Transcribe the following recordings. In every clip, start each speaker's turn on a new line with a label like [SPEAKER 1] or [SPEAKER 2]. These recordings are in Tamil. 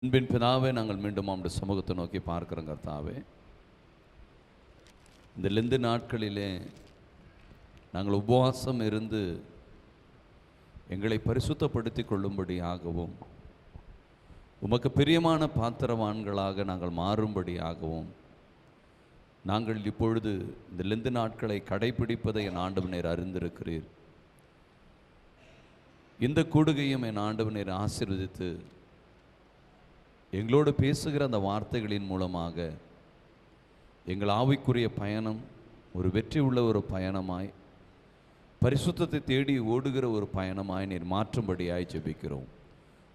[SPEAKER 1] அன்பின் பிதாவே, நாங்கள் மீண்டும் அவருடைய சமூகத்தை நோக்கி பார்க்கிறோம். கர்த்தாவே, இந்த லெந்து நாட்களிலே நாங்கள் உபவாசம் இருந்து எங்களை பரிசுத்தப்படுத்தி கொள்ளும்படியாகவும் உமக்கு பிரியமான பாத்திரவான்களாக நாங்கள் மாறும்படியாகவும் நாங்கள் இப்பொழுது இந்த லெந்து நாட்களை கடைபிடிப்பதை என் ஆண்டவர் நீர் அறிந்திருக்கிறீர். இந்த கூடுகையும் என் ஆண்டவர் நீர் ஆசீர்வதித்து எங்களோடு பேசுகிற அந்த வார்த்தைகளின் மூலமாக எங்கள் ஆவிக்குரிய பயணம் ஒரு வெற்றி உள்ள ஒரு பயணமாய், பரிசுத்தத்தை தேடி ஓடுகிற ஒரு பயணமாய் நீர் மாற்றும்படியாய் ஜெபிக்கிறோம்.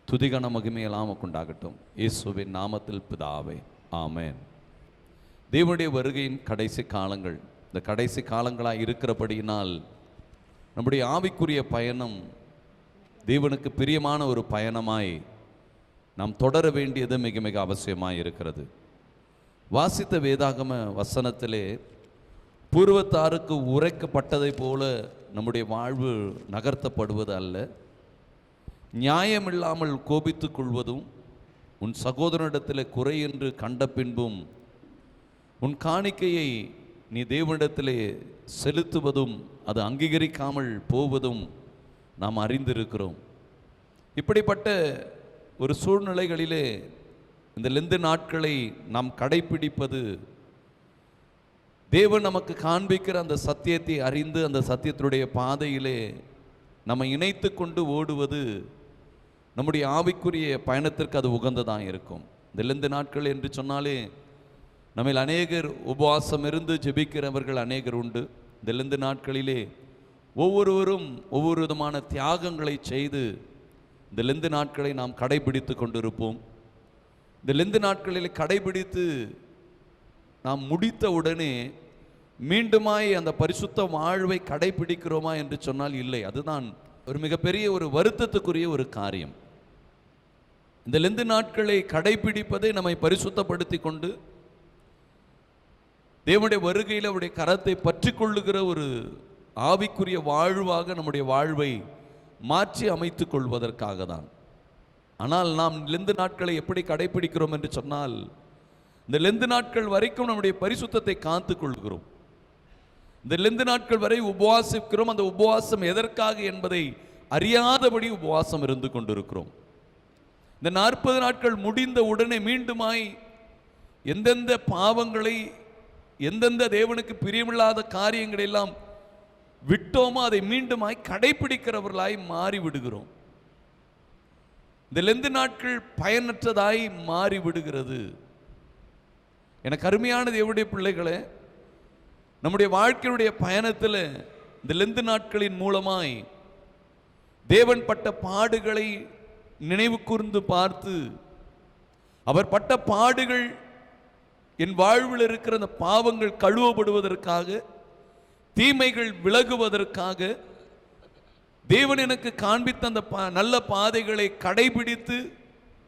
[SPEAKER 1] துதிகன மகிமையெல்லாம் உண்டாகட்டும். இயேசுவின் நாமத்தில் பிதாவே, ஆமென். தேவனுடைய வருகையின் கடைசி காலங்கள், இந்த கடைசி காலங்களாக இருக்கிறபடியினால் நம்முடைய ஆவிக்குரிய பயணம் தேவனுக்கு பிரியமான ஒரு பயணமாய் நாம் தொடர வேண்டியது மிக மிக அவசியமாக இருக்கிறது. வாசித்த வேதாகம வசனத்திலே பூர்வத்தாருக்கு உரைக்கப்பட்டதை போல நம்முடைய வாழ்வு நகர்த்தப்படுவது அல்ல. நியாயமில்லாமல் கோபித்துக் கொள்வதும், உன் சகோதரனிடத்தில் குறை என்று கண்ட பின்பும் உன் காணிக்கையை நீ தேவனிடத்திலே செலுத்துவதும் அது அங்கீகரிக்காமல் போவதும் நாம் அறிந்திருக்கிறோம். இப்படிப்பட்ட ஒரு சூழ்நிலைகளிலே இந்த லெந்து நாட்களை நாம் கடைபிடிப்பது, தேவன் நமக்கு காண்பிக்கிற அந்த சத்தியத்தை அறிந்து அந்த சத்தியத்தினுடைய பாதையிலே நம்ம இணைத்து கொண்டு ஓடுவது நம்முடைய ஆவிக்குரிய பயணத்திற்கு அது உகந்ததாக இருக்கும். இந்த லெந்து நாட்கள் என்று சொன்னாலே நம்மில் அநேகர் உபவாசம் இருந்து ஜெபிக்கிறவர்கள் அநேகர் உண்டு. இந்த லெந்து நாட்களிலே ஒவ்வொருவரும் ஒவ்வொரு விதமான தியாகங்களை செய்து இந்த லெந்து நாட்களை நாம் கடைபிடித்து கொண்டிருப்போம். இந்த லெந்து நாட்களில் கடைபிடித்து நாம் முடித்த உடனே மீண்டுமாய் அந்த பரிசுத்த வாழ்வை கடைபிடிக்கிறோமா என்று சொன்னால் இல்லை. அதுதான் ஒரு மிகப்பெரிய ஒரு வருத்தத்துக்குரிய ஒரு காரியம். இந்த லெந்து நாட்களை கடைபிடிப்பதை நம்மை பரிசுத்தப்படுத்தி கொண்டு தேவனுடைய வருகையில் அவருடைய கரத்தை பற்றி கொள்ளுகிற ஒரு ஆவிக்குரிய வாழ்வாக நம்முடைய வாழ்வை மாற்றி அமைத்துக் கொள்வதற்காக தான். ஆனால் நாம் லெந்து நாட்களை எப்படி கடைபிடிக்கிறோம் என்று சொன்னால், இந்த லெந்து நாட்கள் வரைக்கும் நம்முடைய பரிசுத்தத்தை காத்து கொள்கிறோம். இந்த லெந்து நாட்கள் வரை உபவாசிக்கிறோம். அந்த உபவாசம் எதற்காக என்பதை அறியாதபடி உபவாசம் இருந்து கொண்டிருக்கிறோம். இந்த 40 நாட்கள் முடிந்த உடனே மீண்டுமாய் எந்தெந்த பாவங்களை, எந்தெந்த தேவனுக்கு பிரியமில்லாத காரியங்களை எல்லாம் விட்டோமோ அதை மீண்டுமாய் கடைபிடிக்கிறவர்களாய் மாறிவிடுகிறோம். இந்த லெந்து நாட்கள் பயனற்றதாய் மாறிவிடுகிறது. எனக்கு அருமையான தேவனுடைய பிள்ளைகளே, நம்முடைய வாழ்க்கையுடைய பயணத்தில் இந்த லெந்து நாட்களின் மூலமாய் தேவன் பட்ட பாடுகளை நினைவு கூர்ந்து பார்த்து, அவர் பட்ட பாடுகள் என் வாழ்வில் இருக்கிற அந்த பாவங்கள் கழுவப்படுவதற்காக, தீமைகள் விலகுவதற்காக, தேவன் எனக்கு காண்பித்த அந்த நல்ல பாதைகளை கடைபிடித்து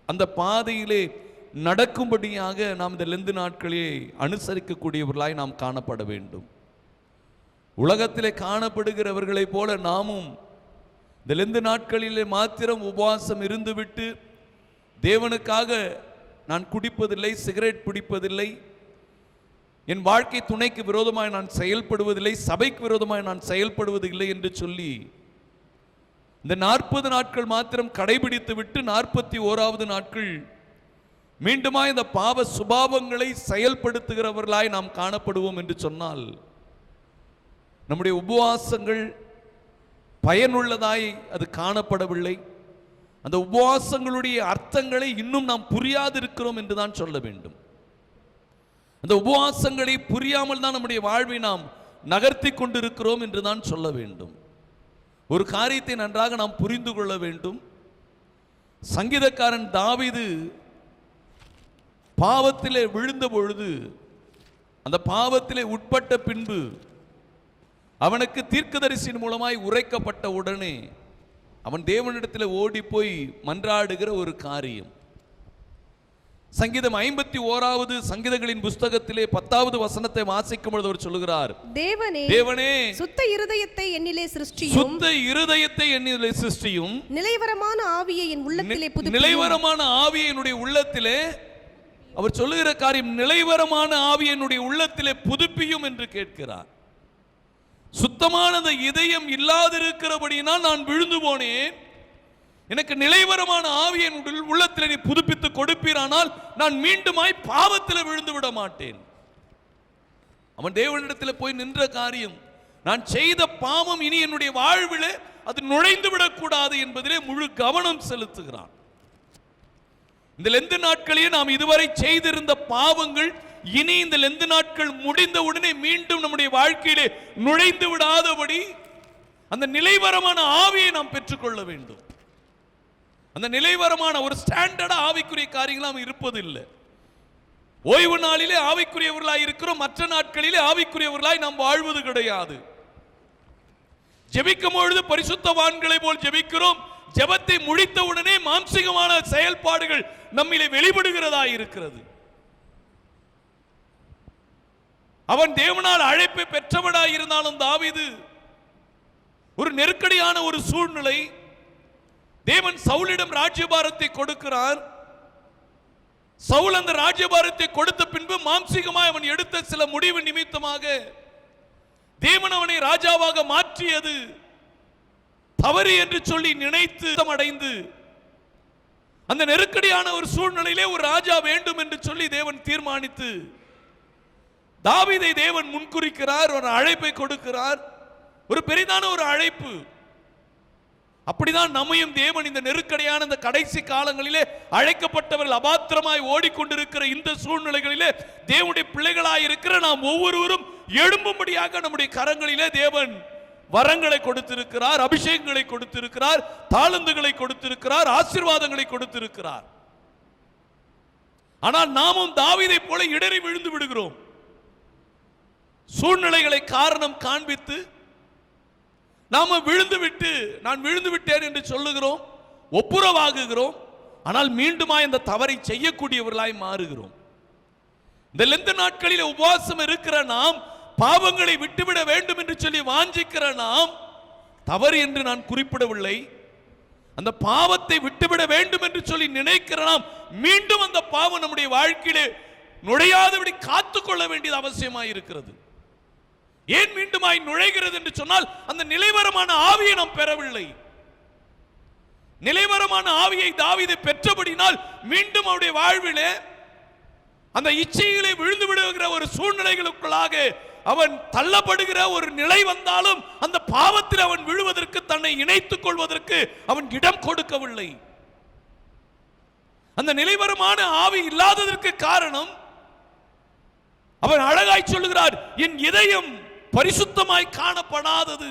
[SPEAKER 1] அந்த பாதையிலே நடக்கும்படியாக நாம் இந்த லெந்து நாட்களே அனுசரிக்கக்கூடியவர்களாய் நாம் காணப்பட வேண்டும். உலகத்திலே காணப்படுகிறவர்களைப் போல நாமும் இந்த லெந்து நாட்களிலே மாத்திரம் உபவாசம் இருந்துவிட்டு தேவனுக்காக நான் குடிப்பதில்லை, சிகரெட் பிடிப்பதில்லை, என் வாழ்க்கை துணைக்கு விரோதமாய் நான் செயல்படுவதில்லை, சபைக்கு விரோதமாய் நான் செயல்படுவதில்லை என்று சொல்லி இந்த 40 நாட்கள் மாத்திரம் கடைபிடித்து விட்டு 41வது நாட்கள் மீண்டுமாய் இந்த பாவ சுபாவங்களை செயல்படுத்துகிறவர்களாய் நாம் காணப்படுவோம் என்று சொன்னால் நம்முடைய உபவாசங்கள் பயனுள்ளதாய் அது காணப்படவில்லை. அந்த உபவாசங்களுடைய அர்த்தங்களை இன்னும் நாம் புரியாதிருக்கிறோம் என்று தான் சொல்ல வேண்டும். அந்த உபவாசங்களை புரியாமல் தான் நம்முடைய வாழ்வை நாம் நகர்த்தி கொண்டிருக்கிறோம் என்று தான் சொல்ல வேண்டும். ஒரு காரியத்தை நன்றாக நாம் புரிந்து கொள்ள வேண்டும். சங்கீதக்காரன் தாவீது பாவத்திலே விழுந்த பொழுது, அந்த பாவத்திலே உட்பட்ட பின்பு அவனுக்கு தீர்க்கதரிசியின் மூலமாய் உரைக்கப்பட்ட உடனே அவன் தேவனிடத்தில் ஓடி போய் மன்றாடுகிற ஒரு காரியம். சங்கீதம் 51வது சங்கீதங்களின் புஸ்தகத்திலே 10வது வசனத்தை வாசிக்கும் பொழுது அவர் சொல்லுகிறார், தேவனே
[SPEAKER 2] சுத்த இருதயத்தை என்னிலே சிருஷ்டியும்,
[SPEAKER 1] சுத்த இருதயத்தை என்னிலே சிருஷ்டியும்,
[SPEAKER 2] நிலைவரமான ஆவியை என் உள்ளத்திலே புதுப்பியும்.
[SPEAKER 1] நிலைவரமான ஆவியை என்னுடைய உள்ளத்திலே, அவர் சொல்லுகிற காரியம் நிலைவரமான ஆவியை என்னுடைய உள்ளத்திலே புதுப்பியும் என்று கேட்கிறார். சுத்தமான இதயம் இல்லாதிருக்கிறபடியினால் நான் விழுந்து போனேன். எனக்கு நிலைவரமான ஆவியை உள்ளத்தில் நீ புதுப்பித்து கொடுப்பீரானால் நான் மீண்டுமாய் பாவத்தில் விழுந்து விட மாட்டேன். அவன் தேவனிடத்தில் போய் நின்ற காரியம், நான் செய்த பாவம் இனி என்னுடைய வாழ்வில் அது நுழைந்து விடக்கூடாது என்பதிலே முழு கவனம் செலுத்துகிறான். இந்த லெந்து நாட்களிலே நாம் இதுவரை செய்திருந்த பாவங்கள் இனி இந்த லெந்து நாட்கள் முடிந்த உடனே மீண்டும் நம்முடைய வாழ்க்கையிலே நுழைந்து விடாதபடி அந்த நிலைவரமான ஆவியை நாம் பெற்றுக்கொள்ள வேண்டும். அந்த நிலைவரமான ஒரு ஸ்டாண்டர்ட் ஆவிக்குரிய காரியங்கள் நாம் இருப்பதில்லை. ஓய்வு நாளிலே ஆவிக்குரியவர்களாய் இருக்கிறோம், மற்ற நாட்களிலே ஆவிக்குரியவர்களாய் நாம் வாழ்வது கிடையாது. ஜெபிக்கும் பொழுது பரிசுத்தவான்களை போல் ஜெபிக்கிறோம், ஜெபத்தை முடித்த உடனே மாம்சீகமான செயல்பாடுகள் நம்மிலே வெளிப்படுகிறதா இருக்கிறது. அவன் தேவனால் அழைப்பை பெற்றவனாய் இருந்தாலும் தாவீது ஒரு நெருக்கடியான ஒரு சூழ்நிலை, தேவன் சவுலிடம் ராஜ்யபாரத்தை கொடுக்கிறார். சவுல் அந்த ராஜ்யபாரத்தை கொடுத்த பின்பு மாம்சீகமாய் அவன் எடுத்த சில முடிவு நிமித்தமாக தேவன் அவனை ராஜாவாக மாற்றியது தவறு என்று சொல்லி நினைத்து அடைந்து அந்த நெருக்கடியான ஒரு சூழ்நிலையிலே ஒரு ராஜா வேண்டும் என்று சொல்லி தேவன் தீர்மானித்து தாவீதை தேவன் முன்குறிக்கிறார், ஒரு அழைப்பை கொடுக்கிறார், ஒரு பெரிதான ஒரு அழைப்பு. அப்படிதான் நம்மையும் தேவன் இந்த நெருக்கடியான இந்த கடைசி காலங்களிலே அழைக்கப்பட்டவர்கள் அபாத்திரமாய் ஓடிக்கொண்டிருக்கிற இந்த சூழ்நிலைகளிலே தேவனுடைய பிள்ளைகளாய் இருக்கிற நாம் ஒவ்வொருவரும் எழும்பும்படியாக நம்முடைய கரங்களிலே தேவன் வரங்களை கொடுத்திருக்கிறார், அபிஷேகங்களை கொடுத்திருக்கிறார், தாளந்துகளை கொடுத்திருக்கிறார், ஆசீர்வாதங்களை கொடுத்திருக்கிறார். ஆனால் நாமும் தாவீதை போல இடறி விழுந்து விடுகிறோம். சூழ்நிலைகளை காரணம் காண்பித்து நாம விழுந்து விட்டு நான் விழுந்து விட்டேன் என்று சொல்லுகிறோம், ஒப்புரவாகுகிறோம். ஆனால் மீண்டுமா இந்த தவறை செய்யக்கூடியவர்களாய் மாறுகிறோம். இந்த லெந்து நாட்களில் உபவாசம் இருக்கிற நாம், பாவங்களை விட்டுவிட வேண்டும் என்று சொல்லி வாஞ்சிக்கிற நாம், தவறு என்று நான் குறிப்பிடவில்லை, அந்த பாவத்தை விட்டுவிட வேண்டும் என்று சொல்லி நினைக்கிற நாம் மீண்டும் அந்த பாவம் நம்முடைய வாழ்க்கையிலே நுழையாதபடி காத்துக்கொள்ள வேண்டியது அவசியமாய் இருக்கிறது. ஏன் மீண்டுமாய் நுழைகிறது என்று சொன்னால் அந்த நிலைவரமான ஆவியை நாம் பெறவில்லை. நிலைவரமான ஆவியை தாவீது பெற்றபடினால் மீண்டும் அவருடைய வாழ்விலே அந்த இச்சைகளை விழுந்து விடுகிற ஒரு சூழ்நிலைகளுக்குள்ளாக அவன் தள்ளப்படுகிற ஒரு நிலை வந்தாலும் அந்த பாவத்தில் அவன் விழுவதற்கு, தன்னை இணைத்துக் கொள்வதற்கு அவன் இடம் கொடுக்கவில்லை. அந்த நிலைவரமான ஆவி இல்லாததற்கு காரணம், அவன் அழகாய் சொல்லுகிறார், என் இதயம் பரிசுத்தமாய் காணப்படாதது.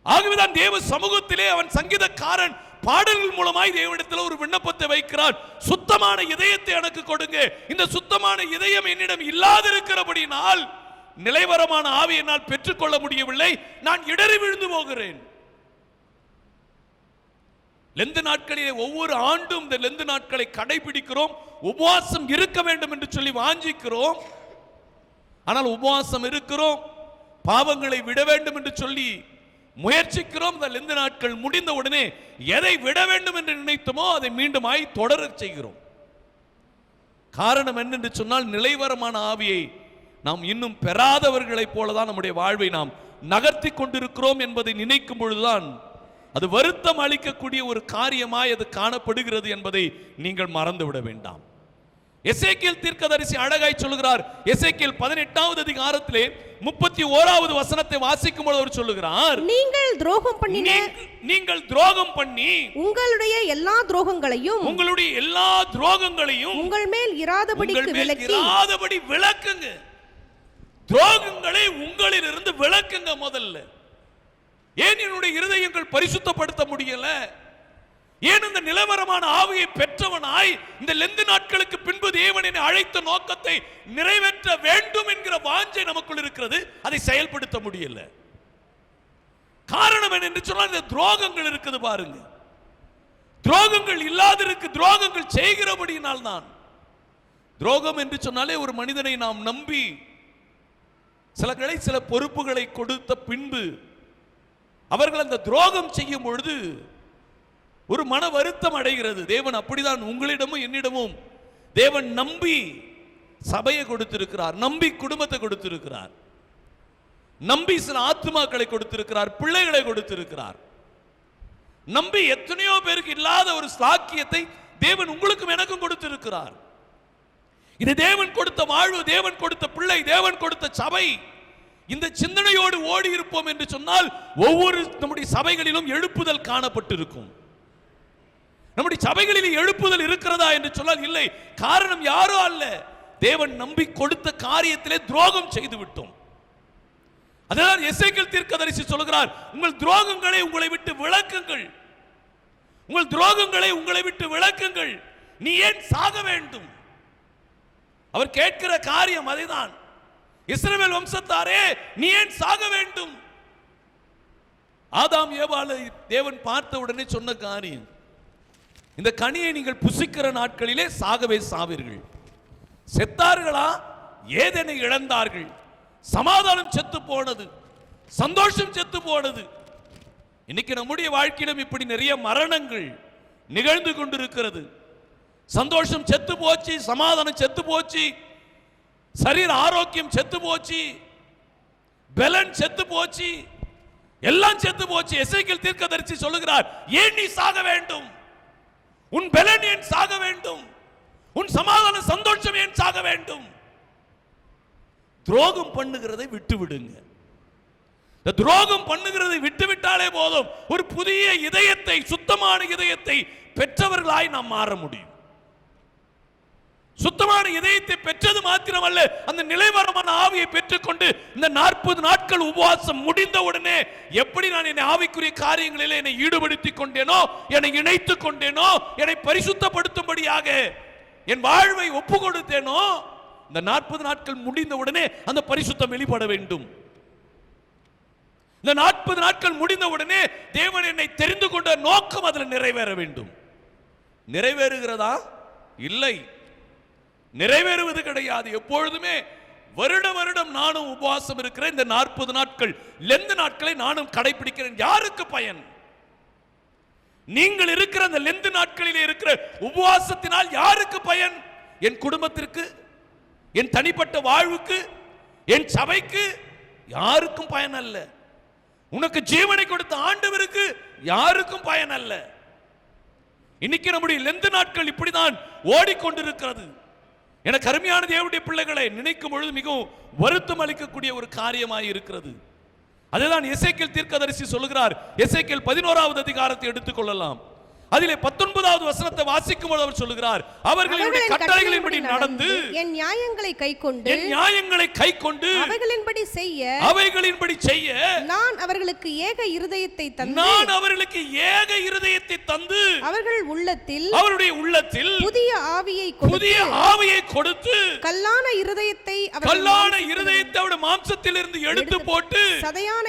[SPEAKER 1] ஆகவேதான் தேவ சமூகத்திலே அவன் சங்கீதக்காரன் பாடல்கள் மூலமாய் தேவனிடத்தில் ஒரு விண்ணப்பத்தை வைக்கிறார், சுத்தமான இதயத்தை எனக்கு கொடுங்க. இந்த சுத்தமான இதயம் என்னிடம் இல்லாதிருக்கிறபடினால் நிலைவரமான ஆவி என்னால் பெற்றுக்கொள்ள முடியவில்லை, நான் இடறி விழுந்து போகிறேன். லெந்து நாட்களிலே ஒவ்வொரு ஆண்டும் இந்த லெந்து நாட்களை கடைபிடிக்கிறோம், உபவாசம் இருக்க வேண்டும் என்று சொல்லி வாஞ்சிக்கிறோம். ஆனால் உபவாசம் இருக்கிறோம், பாவங்களை விட வேண்டும் என்று சொல்லி முயற்சிக்கிறோம். இந்த லெந்து நாட்கள் முடிந்த உடனே எதை விட வேண்டும் என்று நினைத்தோமோ அதை மீண்டுமாய் தொடர செய்கிறோம். காரணம் என்னென்று சொன்னால், நிலைவரமான ஆவியை நாம் இன்னும் பெறாதவர்களைப் போலதான் நம்முடைய வாழ்வை நாம் நகர்த்தி கொண்டிருக்கிறோம் என்பதை நினைக்கும் பொழுதுதான் அது வருத்தம் அளிக்கக்கூடிய ஒரு காரியமாய் அது காணப்படுகிறது என்பதை நீங்கள் மறந்துவிட வேண்டாம். எசேக்கியேல் தீர்க்கதரிசி அழகாய் சொல்லுகிறார். எசேக்கியேல் 18வது அதிகாரத்திலே 31வது வசனத்தை வாசிக்கும் பொழுது அவர் சொல்லுகிறார், நீங்கள் துரோகம் பண்ணி
[SPEAKER 2] உங்களுடைய எல்லா துரோகங்களையும் உங்கள் மேல் இராதபடி
[SPEAKER 1] விலக்குங்க. துரோகங்களை உங்களிலிருந்து விலக்குங்க. முதல்ல ஏன் என்னுடைய இருதயங்கள் பரிசுத்தப்படுத்த முடியல? ஏன் இந்த நிலவரமான ஆவியை பெற்றவனாய் இந்த லெந்து நாட்களுக்கு பின்பு தேவன் என்னை அழைத்த நோக்கத்தை நிறைவேற்ற வேண்டும் என்கிற வாஞ்சை நமக்குள் இருக்கிறது, அதை செயல்படுத்த முடியல. காரணம் என்ன என்று சொன்னால் இந்த துரோகங்கள் இருக்குது பாருங்க. துரோகங்கள் இல்லாதிருக்கு துரோகங்கள் செய்கிறபடியினால் தான். துரோகம் என்று சொன்னாலே ஒரு மனிதனை நாம் நம்பி சில பொறுப்புகளை கொடுத்த பின்பு அவர்கள் அந்த துரோகம் செய்யும் பொழுது ஒரு மன வருத்தம் அடைகிறது. தேவன் அப்படிதான் உங்களிடமும் என்னிடமும் தேவன் நம்பி சபையை கொடுத்திருக்கிறார், நம்பி குடும்பத்தை கொடுத்திருக்கிறார், நம்பி சில ஆத்துமாக்களை கொடுத்திருக்கிறார், பிள்ளைகளை கொடுத்திருக்கிறார், நம்பி எத்தனையோ பேருக்கு இல்லாத ஒரு சாக்கியத்தை தேவன் உங்களுக்கும் எனக்கும் கொடுத்திருக்கிறார். இது தேவன் கொடுத்த வாழ்வு, தேவன் கொடுத்த பிள்ளை, தேவன் கொடுத்த சபை. இந்த சிந்தனையோடு ஓடி இருப்போம் என்று சொன்னால் ஒவ்வொரு நம்முடைய சபைகளிலும் எழுப்புதல் காணப்பட்டிருக்கும். நம்முடைய சபைகளில் எழுப்புதல் இருக்கிறதா என்று சொன்னால் இல்லை. காரணம் யாரோ அல்ல, தேவன் நம்பி கொடுத்த காரியத்திலே துரோகம் செய்து விட்டோம். அதனால் எசேக்கியேல் தீர்க்கதரிசி சொல்கிறார், உங்கள் துரோகங்களை உங்களை விட்டு விலக்குங்கள், உங்கள் துரோகங்களை உங்களை விட்டு விலக்குங்கள், நீ ஏன் சாக வேண்டும்? அவர் கேட்கிற காரியம் அதுதான். இஸ்ரவேல் வம்சத்தாரே, நீ ஏன் சாக வேண்டும்? ஆதாம் ஏவாளை தேவன் பார்த்த உடனே சொன்ன காரியம், இந்த கனியை நீங்கள் புசிக்கிற நாட்களிலே சாகவே சாவீர்கள். செத்தார்களா? ஏதேனை இழந்தார்கள், சமாதானம் செத்து போனது, சந்தோஷம் செத்து போனது. இன்னைக்கு நம்முடைய வாழ்க்கையிலும் இப்படி நிறைய மரணங்கள் நிகழ்ந்து கொண்டிருக்கிறது. சந்தோஷம் செத்து போச்சு, சமாதானம் செத்து போச்சு, சரீர ஆரோக்கியம் செத்து போச்சு, பலன் செத்து போச்சு, எல்லாம் செத்து போச்சு. எசேக்கியேல் தீர்க்கதரிசி சொல்லுகிறார், ஏன் நீ சாக வேண்டும்? உன் பலன் ஏன் சாக வேண்டும்? உன் சமாதான சந்தோஷம் ஏன் சாக வேண்டும்? துரோகம் பண்ணுகிறதை விட்டு விடுங்க. இந்த துரோகம் பண்ணுகிறதை விட்டு விட்டாலே போதும், ஒரு புதிய இதயத்தை, சுத்தமான இதயத்தை பெற்றவர்களாய் நாம் மாற முடியும். சுத்தமான இதயத்தை பெற்றது மாத்திரமல்ல, அந்த நிலைவரமான ஆவியை பெற்றுக்கொண்டு இந்த 40 நாட்கள் உபவாசம் முடிந்த உடனே எப்படி நான் என்னை ஆவிக்குரிய காரியங்களில் என்னை ஈடுபடுத்திக் கொண்டேனோ, என்னை இணைத்துக் கொண்டேனோ, என்னை பரிசுத்தப்படுத்தும்படியாக என் வாழ்வை ஒப்பு கொடுத்தேனோ, இந்த 40 நாட்கள் முடிந்த உடனே அந்த பரிசுத்தம் வெளிப்பட வேண்டும். இந்த 40 நாட்கள் முடிந்த உடனே தேவன் என்னை தெரிந்து கொண்ட நோக்கம் அதில் நிறைவேற வேண்டும். நிறைவேறுகிறதா? இல்லை, நிறைவேறுவது கிடையாது. எப்பொழுதுமே வருடம் நானும் உபவாசம் இருக்கிறேன். இந்த 40 நாட்கள் லெந்து நாட்களை நானும் கடைபிடிக்கிறேன். யாருக்கு பயன்? நீங்கள் இருக்கிற அந்த லெந்து நாட்களிலே இருக்கிற உபவாசத்தினால் யாருக்கு பயன்? என் குடும்பத்திற்கு, என் தனிப்பட்ட வாழ்வுக்கு, என் சபைக்கு யாருக்கும் பயன் அல்ல. உனக்கு ஜீவனை கொடுத்த ஆண்டவருக்கு யாருக்கும் பயன் அல்ல. இன்னைக்கு நம்முடைய லெந்து நாட்கள் இப்படிதான் ஓடிக்கொண்டிருக்கிறது. எனக்கு அருமையான தேவனுடைய பிள்ளைகளை நினைக்கும் பொழுது மிகவும் வருத்தம் அளிக்கக்கூடிய ஒரு காரியமாய் இருக்கிறது. அதுதான் எசேக்கியேல் தீர்க்கதரிசி சொல்லுகிறார். எசேக்கியேல் 11வது அதிகாரத்தை எடுத்துக்கொள்ளலாம். அதிலே 19வது வசனத்தை வாசிக்கும் போது அவர் சொல்லுகிறார், அவர்களுடைய கட்டளைகளின்படி நடந்து
[SPEAKER 2] என் நியாயங்களை கைக்கொண்டு அவைகளின்படி செய்ய நான் அவர்களுக்கு ஏக இருதயத்தை தந்து அவர்கள் உள்ளத்தில் அவருடைய உள்ளத்தில் புதிய ஆவியை கொடுத்து கல்லான இருதயத்தை அவருடைய மாம்சத்தில் இருந்து எடுத்து போட்டு சதையான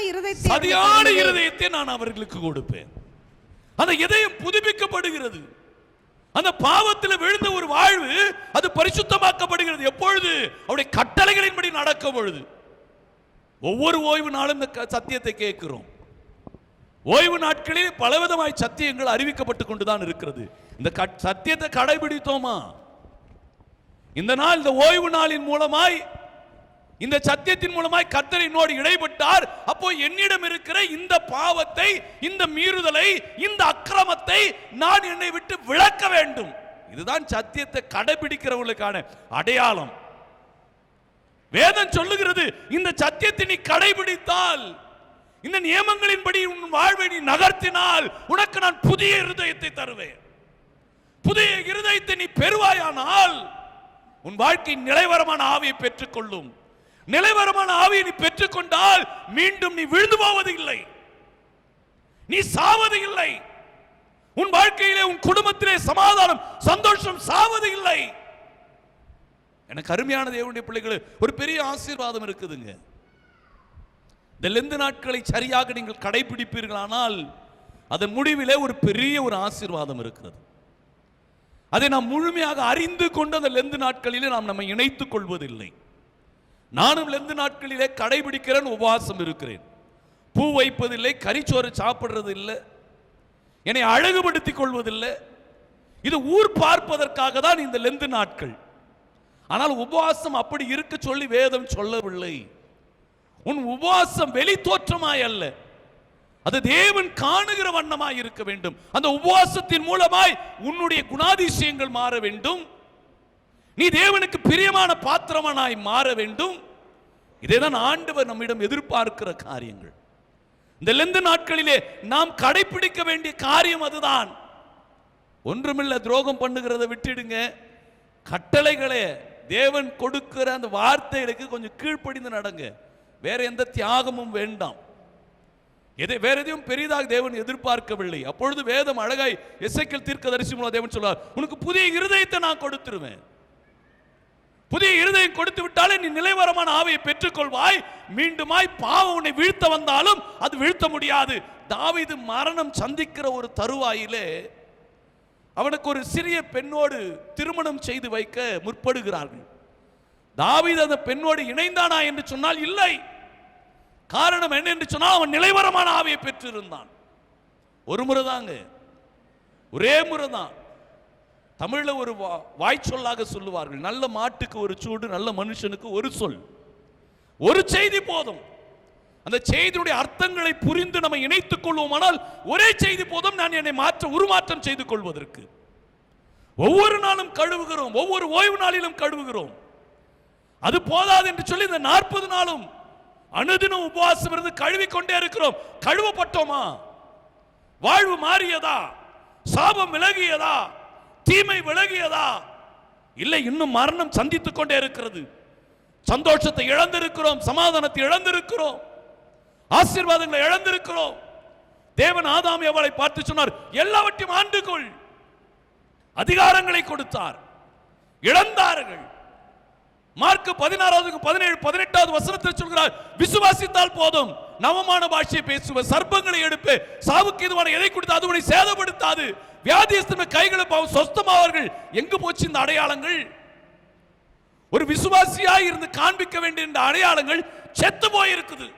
[SPEAKER 2] இருதயத்தை நான் அவர்களுக்கு கொடுப்பேன். அந்த இதயம் புதுப்பிக்கப்படுகிறது. அந்த பாவத்தில் விழுந்த ஒரு வாழ்வு அது பரிசுத்தமாக்கப்படுகிறது. எப்பொழுது? அவருடைய கட்டளைகளின்படி நடக்கும் பொழுது. ஒவ்வொரு ஓய்வு நாளும் இந்த சத்தியத்தை கேட்கிறோம். ஓய்வு நாட்களில் பலவிதமாய் சத்தியங்கள் அறிவிக்கப்பட்டு கொண்டுதான் இருக்கிறது. இந்த சத்தியத்தை கடைபிடித்தோமா? இந்த நாள், இந்த ஓய்வு நாளின் மூலமாய், இந்த சத்தியத்தின் மூலமாய் கர்த்தர் என்னோடு இடைப்பட்டார். அப்போ என்னிடம் இருக்கிற இந்த பாவத்தை, இந்த மீறுதலை, இந்த அக்கிரமத்தை நான் என்னை விட்டு விலக்க வேண்டும். இதுதான் சத்தியத்தை கடைபிடிக்கிறவர்களுக்கான அடையாளம். வேதம் சொல்லுகிறது, இந்த சத்தியத்தை நீ கடைபிடித்தால், இந்த நியமங்களின்படி உன் வாழ்வை நீ நகர்த்தினால் உனக்கு நான் புதிய இருதயத்தை தருவேன். புதிய இருதயத்தை நீ பெறுவாயானால் உன் வாழ்க்கை நிலைவரமான ஆவியை பெற்றுக்கொள்ளும். நிலைவரமான ஆவியை நீ பெற்றுக்கொண்டால் மீண்டும் நீ விழுந்து போவது இல்லை, நீ சாவது இல்லை. உன் வாழ்க்கையிலே, உன் குடும்பத்திலே சமாதானம், சந்தோஷம் சாவது இல்லை. எனக்கு அருமையான தேவனுடைய பிள்ளைகளே, ஒரு பெரிய ஆசீர்வாதம் இருக்குதுங்க. இந்த லெந்து நாட்களை சரியாக நீங்கள் கடைபிடிப்பீர்களானால்
[SPEAKER 1] அதன் முடிவிலே ஒரு பெரிய ஒரு ஆசீர்வாதம் இருக்கிறது. அதை நாம் முழுமையாக அறிந்து கொண்டு அந்த லெந்து நாட்களிலே நாம் நம்மை இணைத்துக் கொள்வதில்லை. நானும் லெந்து நாட்களிலே கடைபிடிக்கிறேன், உபவாசம் இருக்கிறேன், பூ வைப்பதில்லை, கரிச்சோறு சாப்பிடுறது இல்லை, என்னை அழகுபடுத்திக் கொள்வதில்லை. இது ஊர் பார்ப்பதற்காக தான் இந்த லெந்து நாட்கள். ஆனால் உபவாசம் அப்படி இருக்க சொல்லி வேதம் சொல்லவில்லை. உன் உபவாசம் வெளி தோற்றமாய் அல்ல, அது தேவன் காணுகிற வண்ணமாய் இருக்க வேண்டும். அந்த உபவாசத்தின் மூலமாய் உன்னுடைய குணாதிசயங்கள் மாற வேண்டும். நீ தேவனுக்கு பிரியமான பாத்திரமானாய் மாற வேண்டும். இதைதான் ஆண்டவர் நம்மிடம் எதிர்பார்க்கிற காரியங்கள். இந்த லெந்து நாட்களிலே நாம் கடைபிடிக்க வேண்டிய காரியம் அதுதான். ஒன்றுமில்ல, துரோகம் பண்ணுகிறத விட்டுடுங்க. கட்டளைகளே தேவன் கொடுக்கிற அந்த வார்த்தைகளுக்கு கொஞ்சம் கீழ்ப்படிந்து நடங்க. வேற எந்த தியாகமும் வேண்டாம். வேற எதையும் பெரிதாக தேவன் எதிர்பார்க்கவில்லை. அப்பொழுது வேதம் அழகாய் எசேக்கியேல் தீர்க்கதரிசி மூலம் தேவன் சொல்றார், உனக்கு புதிய இருதயத்தை நான் கொடுத்துருவேன். புதிய இருதயம் கொடுத்து விட்டாலே நீ நிலைவரமான ஆவியை பெற்றுக்கொள்வாய். மீண்டுமாய் பாவம் உன்னை வீழ்த்த வந்தாலும் அது வீழ்த்த முடியாது. தாவீது மரணம் சந்திக்கிற ஒரு தருவாயிலே அவனுக்கு ஒரு சிறிய பெண்ணோடு திருமணம் செய்து வைக்க முற்படுகிறார்கள். தாவீது அந்த பெண்ணோடு இணைந்தானா என்று சொன்னால் இல்லை. காரணம் என்ன என்று சொன்னால் அவன் நிலைவரமான ஆவியை பெற்றிருந்தான். ஒரு முறை தாங்க, ஒரே முறை தான். தமிழ்ல ஒரு வாய்ச்சொல்லாக சொல்லுவார்கள், நல்ல மாட்டுக்கு ஒரு சூடு, நல்ல மனுஷனுக்கு ஒரு சொல். ஒரு செய்தி போதும். அந்த செய்தியுடைய அர்த்தங்களை புரிந்து நம்ம இணைத்துக் கொள்வோமானால் ஒரே செய்தி போதும் நான் என்னை உருமாற்றம் செய்து கொள்வதற்கு. ஒவ்வொரு நாளும் கழுவுகிறோம், ஒவ்வொரு ஓய்வு நாளிலும் கழுவுகிறோம். அது போதாது என்று சொல்லி இந்த 40 நாளும் அனுதினம் உபவாசம் இருந்து கழுவிக்கொண்டே இருக்கிறோம். கழுவப்பட்டோமா? வாழ்வு மாறியதா? சாபம் விலகியதா? தீமை விலகியதா? இல்லை, இன்னும் மரணம் சந்தித்துக் கொண்டே இருக்கிறது. சந்தோஷத்தை இழந்திருக்கிறோம், சமாதானத்தை இழந்திருக்கிறோம், ஆசீர்வாதங்களை இழந்திருக்கிறோம். தேவன் ஆதாம் அவளை பார்த்து சொன்னார், எல்லாவற்றையும் ஆண்டுகொள். அதிகாரங்களை கொடுத்தார், இழந்தார்கள். மார்க் 16:17-18 வசனத்தில் சொல்கிறார், விசுவாசித்தால் போதும், நவமான பாஷையை பேசுவ, சர்ப்பங்களை எடுப்பு, சாவுக்கு இதுவான எதை கொடுத்து அது உன்னை சேதப்படுத்தாது, வியாதியஸ்தன கைகளை பாவம் சொஸ்தமாவார்கள். எங்கு போச்சு இந்த அடையாளங்கள்? ஒரு விசுவாசியாய் இருந்து காண்பிக்க வேண்டிய இந்த அடையாளங்கள் செத்து போயிருக்குது.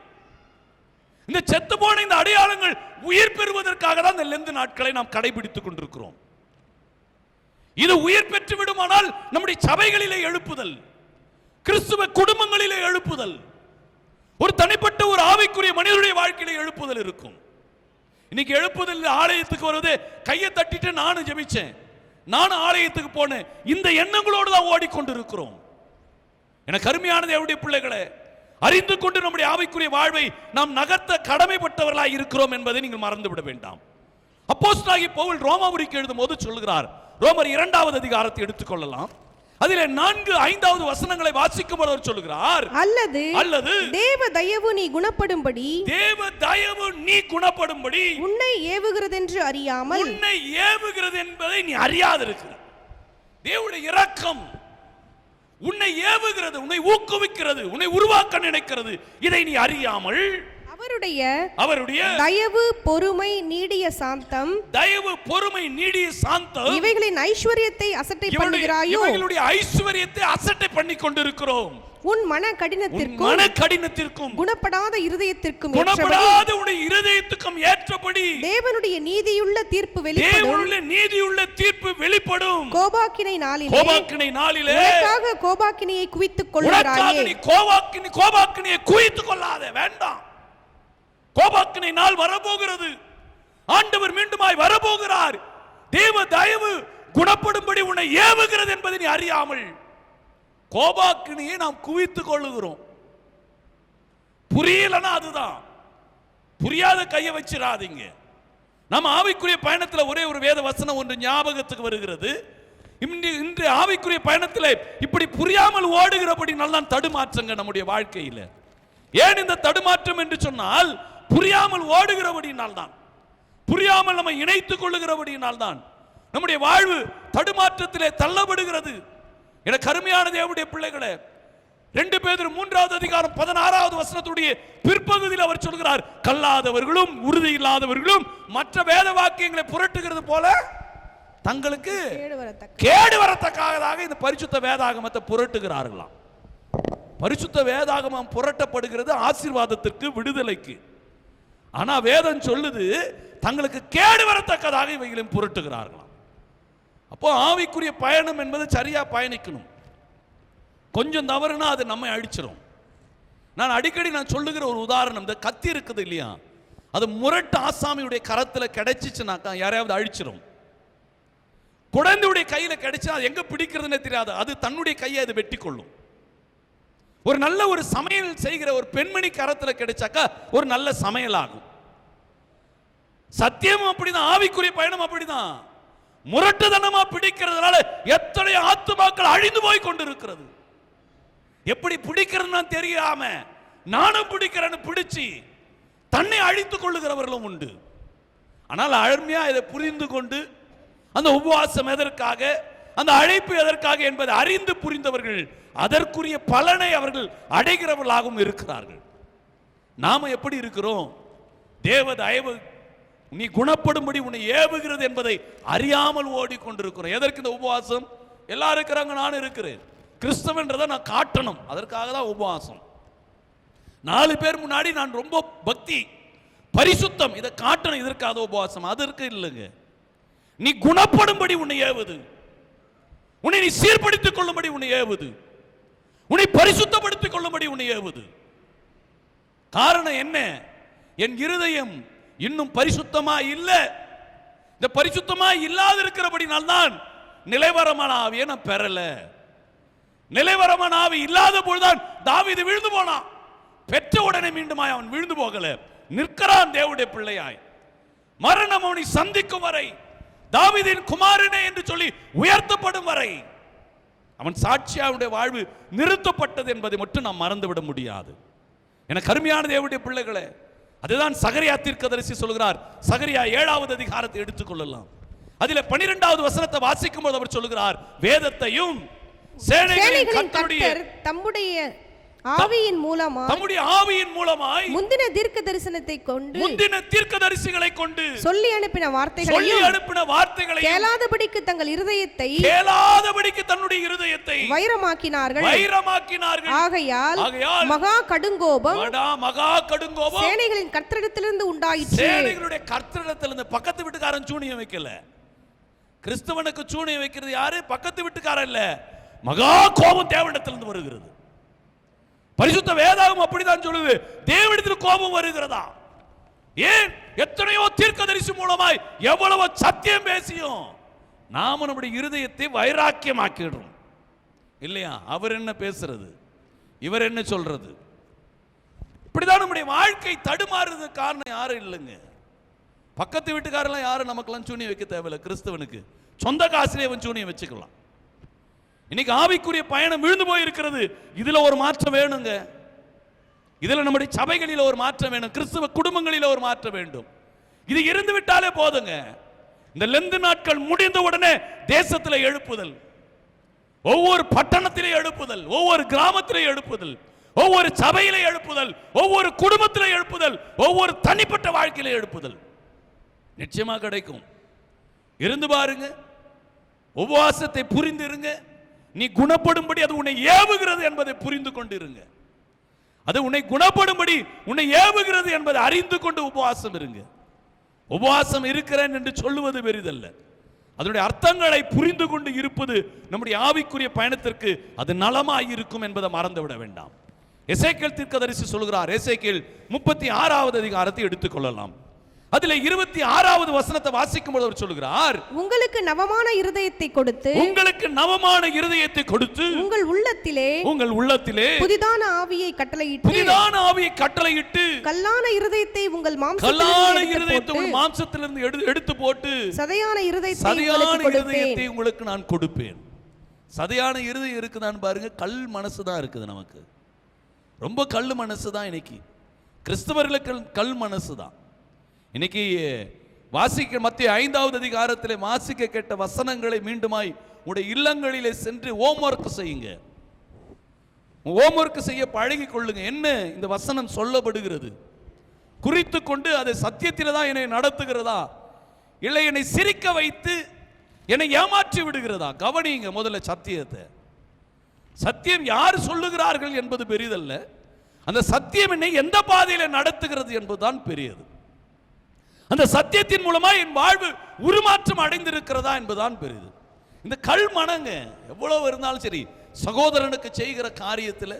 [SPEAKER 1] இந்த செத்து போன இந்த அடையாளங்கள் உயிர் பெறுவதற்காக தான் இந்த லெந்து நாட்களை நாம் கடைபிடித்துக் கொண்டிருக்கிறோம். இது உயிர் பெற்று விடுமானால் நம்முடைய சபைகளிலே எழுப்புதல், கிறிஸ்துவ குடும்பங்களிலே எழுப்புதல், ஒரு தனிப்பட்ட ஒரு ஆவிக்குரிய மனிதனுடைய வாழ்க்கையிலே எழுப்புதல் இருக்கும். இன்னைக்கு எழுப்புதல் ஆலயத்துக்கு வருவது கையை தட்டிட்டு நானும் ஜெபிச்சேன், நானும் ஆலயத்துக்கு போனேன், இந்த எண்ணங்களோடு தான் ஓடிக்கொண்டிருக்கிறோம். எனக்கு அருமையான தேவனுடைய பிள்ளைகளே, அறிந்து கொண்டு நம்முடைய ஆவிக்குரிய வாழ்வை நாம் நகர்த்த கடமைப்பட்டவர்களாய் இருக்கிறோம் என்பதை நீங்கள் மறந்துவிட வேண்டாம். அப்போஸ்தலனாகிய பவுல் ரோமாபுரிக்கு எழுதும் போது சொல்லுகிறார், ரோமர் 2வது அதிகாரத்தை எடுத்துக்கொள்ளலாம், அதிலே 4-5வது வசனங்களை வாசிக்கும் போது அவர் சொல்லுகிறார், அல்லது
[SPEAKER 2] தேவ தயவு நீ குணப்படும்படி,
[SPEAKER 1] தேவ தயவு நீ குணப்படும்படி
[SPEAKER 2] உன்னை ஏவுகிறது என்று அறியாமல்,
[SPEAKER 1] உன்னை ஏவுகிறது என்பதை நீ அறியாதிருக்கிறாய். தேவனுடைய இரக்கம் உன்னை ஏவுகிறது, உன்னை ஊக்குவிக்கிறது, உன்னை உருவாக்க நினைக்கிறது. இதை நீ அறியாமல் அவருடைய
[SPEAKER 2] தயவு, பொறுமை, நீடிய சாந்தம்,
[SPEAKER 1] தயவு, பொறுமை, நீடிய சாந்தம்,
[SPEAKER 2] இவைகளின் ஐஸ்வரியத்தை அசட்டை பண்ணுகிறாயோ,
[SPEAKER 1] இவைகளுடைய ஐஸ்வரியத்தை அசட்டை பண்ணி கொண்டிருக்கிறோம்.
[SPEAKER 2] உன் மன கடினத்திற்கும் குணப்படாத இருதயத்திற்கும்
[SPEAKER 1] ஏற்றபடி
[SPEAKER 2] தேவனுடைய நீதியுள்ள தீர்ப்பு வெளிப்படும். கோபாக்கினை நாளிலே உனக்காக கோபாக்கினையை குவித்துக் கொள்கிறாயே.
[SPEAKER 1] கோபாக்கினையை குவித்துக் கொள்ளாதே, வேண்டாம். கோபாக்கினை நாள் வரப்போகிறது. ஆண்டவர் மீண்டுமாய் வரப்போகிறார். தேவ தயவு குணப்படும்படி உன்னை ஏவுகிறது என்பதை நீ அறியாமல் கோபாக்கினியை நாம் குவித்துக் கொள்ளுகிறோம். புரியலன்னா அதுதான். புரியாத கையை வச்சிடாதீங்க. நம்ம ஆவிக்குரிய பயணத்தில் ஒரே ஒரு வேத வசனம் ஒன்று ஞாபகத்துக்கு வருகிறது. இன்று ஆவிக்குரிய பயணத்தில் இப்படி புரியாமல் ஓடுகிறபடி நல்லா தடுமாற்றங்க நம்முடைய வாழ்க்கையில். ஏன் இந்த தடுமாற்றம் என்று சொன்னால், புரியாமல் ஓடுகிறபடியினால் தான், புரியாமல் நம்ம இணைத்துக் கொள்ளுகிறபடியினால் தான் நம்முடைய வாழ்வு தடுமாற்றத்திலே தள்ளப்படுகிறது. எனக்கு அருமையான தேவனுடைய பிள்ளைகளே, 2 பேதுரு 3வது அதிகாரம் 16வது வசனத்துடைய பிற்பகுதியில் அவர் சொல்கிறார், கல்லாதவர்களும் உறுதி இல்லாதவர்களும் மற்ற வேத வாக்கியங்களை புரட்டுகிறது போல தங்களுக்கு கேடு வரத்தக்கதாக இந்த பரிசுத்த வேதாகமத்தை புரட்டுகிறார்களாம். பரிசுத்த வேதாகமம் புரட்டப்படுகிறது ஆசீர்வாதத்திற்கு, விடுதலைக்கு. ஆனா வேதம் சொல்லுது தங்களுக்கு கேடு வரத்தக்கதாக இவைகளையும் புரட்டுகிறார்களாம். அப்போ ஆவிக்குரிய பயணம் என்பது சரியா பயணிக்கணும். கொஞ்சம் தவறுனா அது நம்மை அழிச்சிடும். நான் அடிக்கடி சொல்லுகிற ஒரு உதாரணம், இந்த கத்தி இருக்குது இல்லையா, அது முரட்டு ஆசாமியுடைய கரத்தில் கிடைச்சிச்சுனாக்கா யாரையாவது அழிச்சிடும். குழந்தையுடைய கையில கிடைச்சா அது எங்க பிடிக்கிறதுன்னு தெரியாது, அது தன்னுடைய கையை அது வெட்டி கொள்ளும். ஒரு நல்ல ஒரு சமையல் செய்கிற ஒரு பெண்மணி கரத்தில் கிடைச்சாக்கா ஒரு நல்ல சமையல் ஆகும். சத்தியமும் அப்படிதான், ஆவிக்குரிய பயணம் அப்படிதான். முரட்டுதனமா பிடிக்கிறதுனால எத்தனை ஆத்துமாக்கள் அழிந்து போய் கொண்டிருக்கிறது. எப்படி பிடிக்கிறதுன்னு தெரியாம நானும் பிடிக்கிறேன்னு பிடிச்சு தன்னை அழித்துக் கொள்ளுகிறவர்களும் உண்டு. ஆனால் அருமையா இதை புரிந்து கொண்டு அந்த உபவாசம் எதற்காக, அந்த அழைப்பு எதற்காக என்பதை அறிந்து புரிந்தவர்கள் அதற்குரிய பலனை அவர்கள் அடைகிறவர்களாகவும் இருக்கிறார்கள். நாம எப்படி இருக்கிறோம்? தேவ தயவு நீ குணப்படும்படி உன்னை ஏவுகிறது என்பதை அறியாமல் ஓடிக்கொண்டிருக்கிறோம். எதற்கு இந்த உபவாசம்? எல்லாரும் இருக்கிறாங்க, நான் இருக்கிறேன், கிறிஸ்தவன்றதை நான் காட்டணும், அதற்காக தான் உபவாசம். 4 பேர் முன்னாடி நான் ரொம்ப பக்தி பரிசுத்தம், இதை காட்டணும், இதற்காக உபவாசம். அதற்கு இல்லைங்க. நீ குணப்படும்படி உன்னை ஏவுது, உன்னை நீ சீர்படுத்திக் கொள்ளும்படி உன்னை ஏவுது, உன்னை பரிசுத்தப்படுத்திக் கொள்ளும்படி உன்னை ஏவுது. காரணம் என்ன? என் இருதயம் இன்னும் பரிசுத்தமா இல்ல. இந்த பரிசுத்தமா இல்லாத இருக்கிறபடினால் தான் நிலைவரமான ஆவியை நான் பெறல. நிலைவரமான ஆவி இல்லாத பொழுதுதான் தாவீது விழுந்து போனான். பெற்ற உடனே மீண்டுமாய் அவன் விழுந்து போகல, நிற்கிறான் தேவனுடைய பிள்ளையாய். மரணம் அவனை சந்திக்கும் வரை, தாவீதின் குமாரனே என்று சொல்லி உயர்த்தப்படும் வரை அவன் சாட்சியாவுடைய வாழ்வு நிறுத்தப்பட்டது என்பதை மட்டும் நாம் மறந்துவிட முடியாது. எனக்கு அருமையான தேவனுடைய பிள்ளைகளே, அதுதான் சகரியா தீர்க்கதரிசி சொல்கிறார். சகரியா 7வது அதிகாரத்தை எடுத்துக்கொள்ளலாம். அதிலே 12வது வசனத்தை வாசிக்கும் போது அவர் சொல்கிறார், வேதத்தையும் சேனைகளின் கர்த்தருடைய தம்முடைய ஆவியின் மூலமாய்
[SPEAKER 2] முந்தின தீர்க்கதரிசனத்தை கொண்டு,
[SPEAKER 1] முந்தின தீர்க்கதரிசிகளை கொண்டு
[SPEAKER 2] சொல்லி அனுப்பின வார்த்தைகளை கேளாதபடிக்கு தங்கள் இருதயத்தை,
[SPEAKER 1] கேளாதபடிக்கு தன்னுடைய இருதயத்தை
[SPEAKER 2] வைரமாக்கினார்கள். ஆகையால் மகா கடுங்கோபம் சேனைகளின் கர்த்தரிடத்திலிருந்து உண்டாயிற்று.
[SPEAKER 1] சேனைகளுடைய கர்த்தரிடத்திலிருந்து. பக்கத்து வீட்டுக்காரன் சூனியம் வைக்கல. கிறிஸ்தவனுக்கு சூனியம் வைக்கிறது யாரு? பக்கத்து வீட்டுக்காரன் இல்ல, மகா கோபம் தேவனிடத்திலிருந்து வருகிறது. பரிசுத்த வேதாகம் அப்படிதான் சொல்லுது, தேவனிடத்தில் கோபம் வருகிறதா? ஏன்? எத்தனையோ தீர்க்கதரிசி மூலமாய் எவ்வளவு சத்தியம் பேசியும் நாம நம்முடைய இருதயத்தை வைராக்கியமாக்கிடுறோம் இல்லையா? அவர் என்ன பேசுறது, இவர் என்ன சொல்றது, இப்படிதான் நம்முடைய வாழ்க்கை தடுமாறுறது. காரணம் யாரும் இல்லைங்க. பக்கத்து வீட்டுக்காரெல்லாம் யாரும் நமக்கெல்லாம் சூனியம் வைக்க தேவையில்லை. கிறிஸ்தவனுக்கு சொந்த காசிலே அவன் சூனியம் வச்சுக்கலாம். இன்னைக்கு ஆவிக்குரிய பயணம் விழுந்து போயிருக்கிறது. இதுல ஒரு மாற்றம் வேணுங்க. இதுல நம்முடைய சபைகளில் ஒரு மாற்றம் வேணும், கிறிஸ்தவ குடும்பங்களில் ஒரு மாற்றம் வேண்டும். இது இருந்து விட்டாலே போதுங்க. இந்த லெந்து நாட்கள் முடிந்த உடனே தேசத்தில் எழுப்புதல், ஒவ்வொரு பட்டணத்திலே எழுப்புதல், ஒவ்வொரு கிராமத்திலே எழுப்புதல், ஒவ்வொரு சபையிலே எழுப்புதல், ஒவ்வொரு குடும்பத்திலே எழுப்புதல், ஒவ்வொரு தனிப்பட்ட வாழ்க்கையிலே எழுப்புதல் நிச்சயமா கிடைக்கும். இருந்து பாருங்க, உபவாசத்தை புரிந்திருங்க. நீ குணப்படும்படி அது உன்னை ஏவுகிறது என்பதை புரிந்து கொண்டிருங்க. அது உன்னை குணப்படும்படி உன்னை ஏவுகிறது என்பதை அறிந்து கொண்டு உபவாசம் இருங்க. உபவாசம் இருக்கிறேன் என்று சொல்லுவது பெரிதல்ல, அதனுடைய அர்த்தங்களை புரிந்து கொண்டு இருப்பது நம்முடைய ஆவிக்குரிய பயணத்திற்கு அது நலமாய் இருக்கும் என்பதை மறந்துவிட வேண்டாம். எசேக்கியேல் தீர்க்கதரிசி சொல்கிறார். எசேக்கியேல் 36வது அதிகாரத்தை எடுத்துக்கொள்ளலாம். அதிலே 26வது வசனத்தை வாசிக்கும் போது அவர் சொல்கிறார்,
[SPEAKER 2] உங்களுக்கு நவமான இருதயத்தை கொடுத்து,
[SPEAKER 1] உங்களுக்கு நவமான இருதயத்தை கொடுத்து
[SPEAKER 2] உங்கள் உள்ளத்திலே
[SPEAKER 1] புதிதான ஆவியை கட்டளையிட்டு
[SPEAKER 2] கல்லான இருதயத்தை உங்கள்
[SPEAKER 1] மாம்சத்திலிருந்து எடுத்து போட்டு
[SPEAKER 2] சதையான
[SPEAKER 1] இருதயத்தை உங்களுக்கு நான் கொடுப்பேன். சதையான இருதயம் இருக்குதான்னு பாருங்க. கல் மனசு தான் இருக்குது நமக்கு, ரொம்ப கல் மனசு தான் இன்னைக்கு கிறிஸ்தவர்களுக்கு. கல் மனசு தான் இன்னைக்கு வாசிக்க மத்திய 5வது அதிகாரத்திலே வாசிக்க கேட்ட வசனங்களை மீண்டுமாய் உடைய இல்லங்களிலே சென்று ஹோம்வொர்க் செய்யுங்க. ஹோம்வொர்க் செய்ய பழகி கொள்ளுங்க. என்ன இந்த வசனம் சொல்லப்படுகிறது? குறித்து கொண்டு அதை சத்தியத்தில் தான் என்னை நடத்துகிறதா, இல்லை என்னை சிரிக்க வைத்து என்னை ஏமாற்றி விடுகிறதா? கவனிங்க முதல்ல சத்தியத்தை. சத்தியம் யார் சொல்லுகிறார்கள் என்பது பெரியதல்ல, அந்த சத்தியம் என்னை எந்த பாதையில் நடத்துகிறது என்பதுதான் பெரியது. அந்த சத்தியத்தின் மூலமா என் வாழ்வு உருமாற்றம் அடைந்திருக்கிறதா என்பதுதான் பெரியது. இந்த கல் மனங்க எவ்வளவு இருந்தாலும் சரி, சகோதரனுக்கு செய்கிற காரியத்தில்,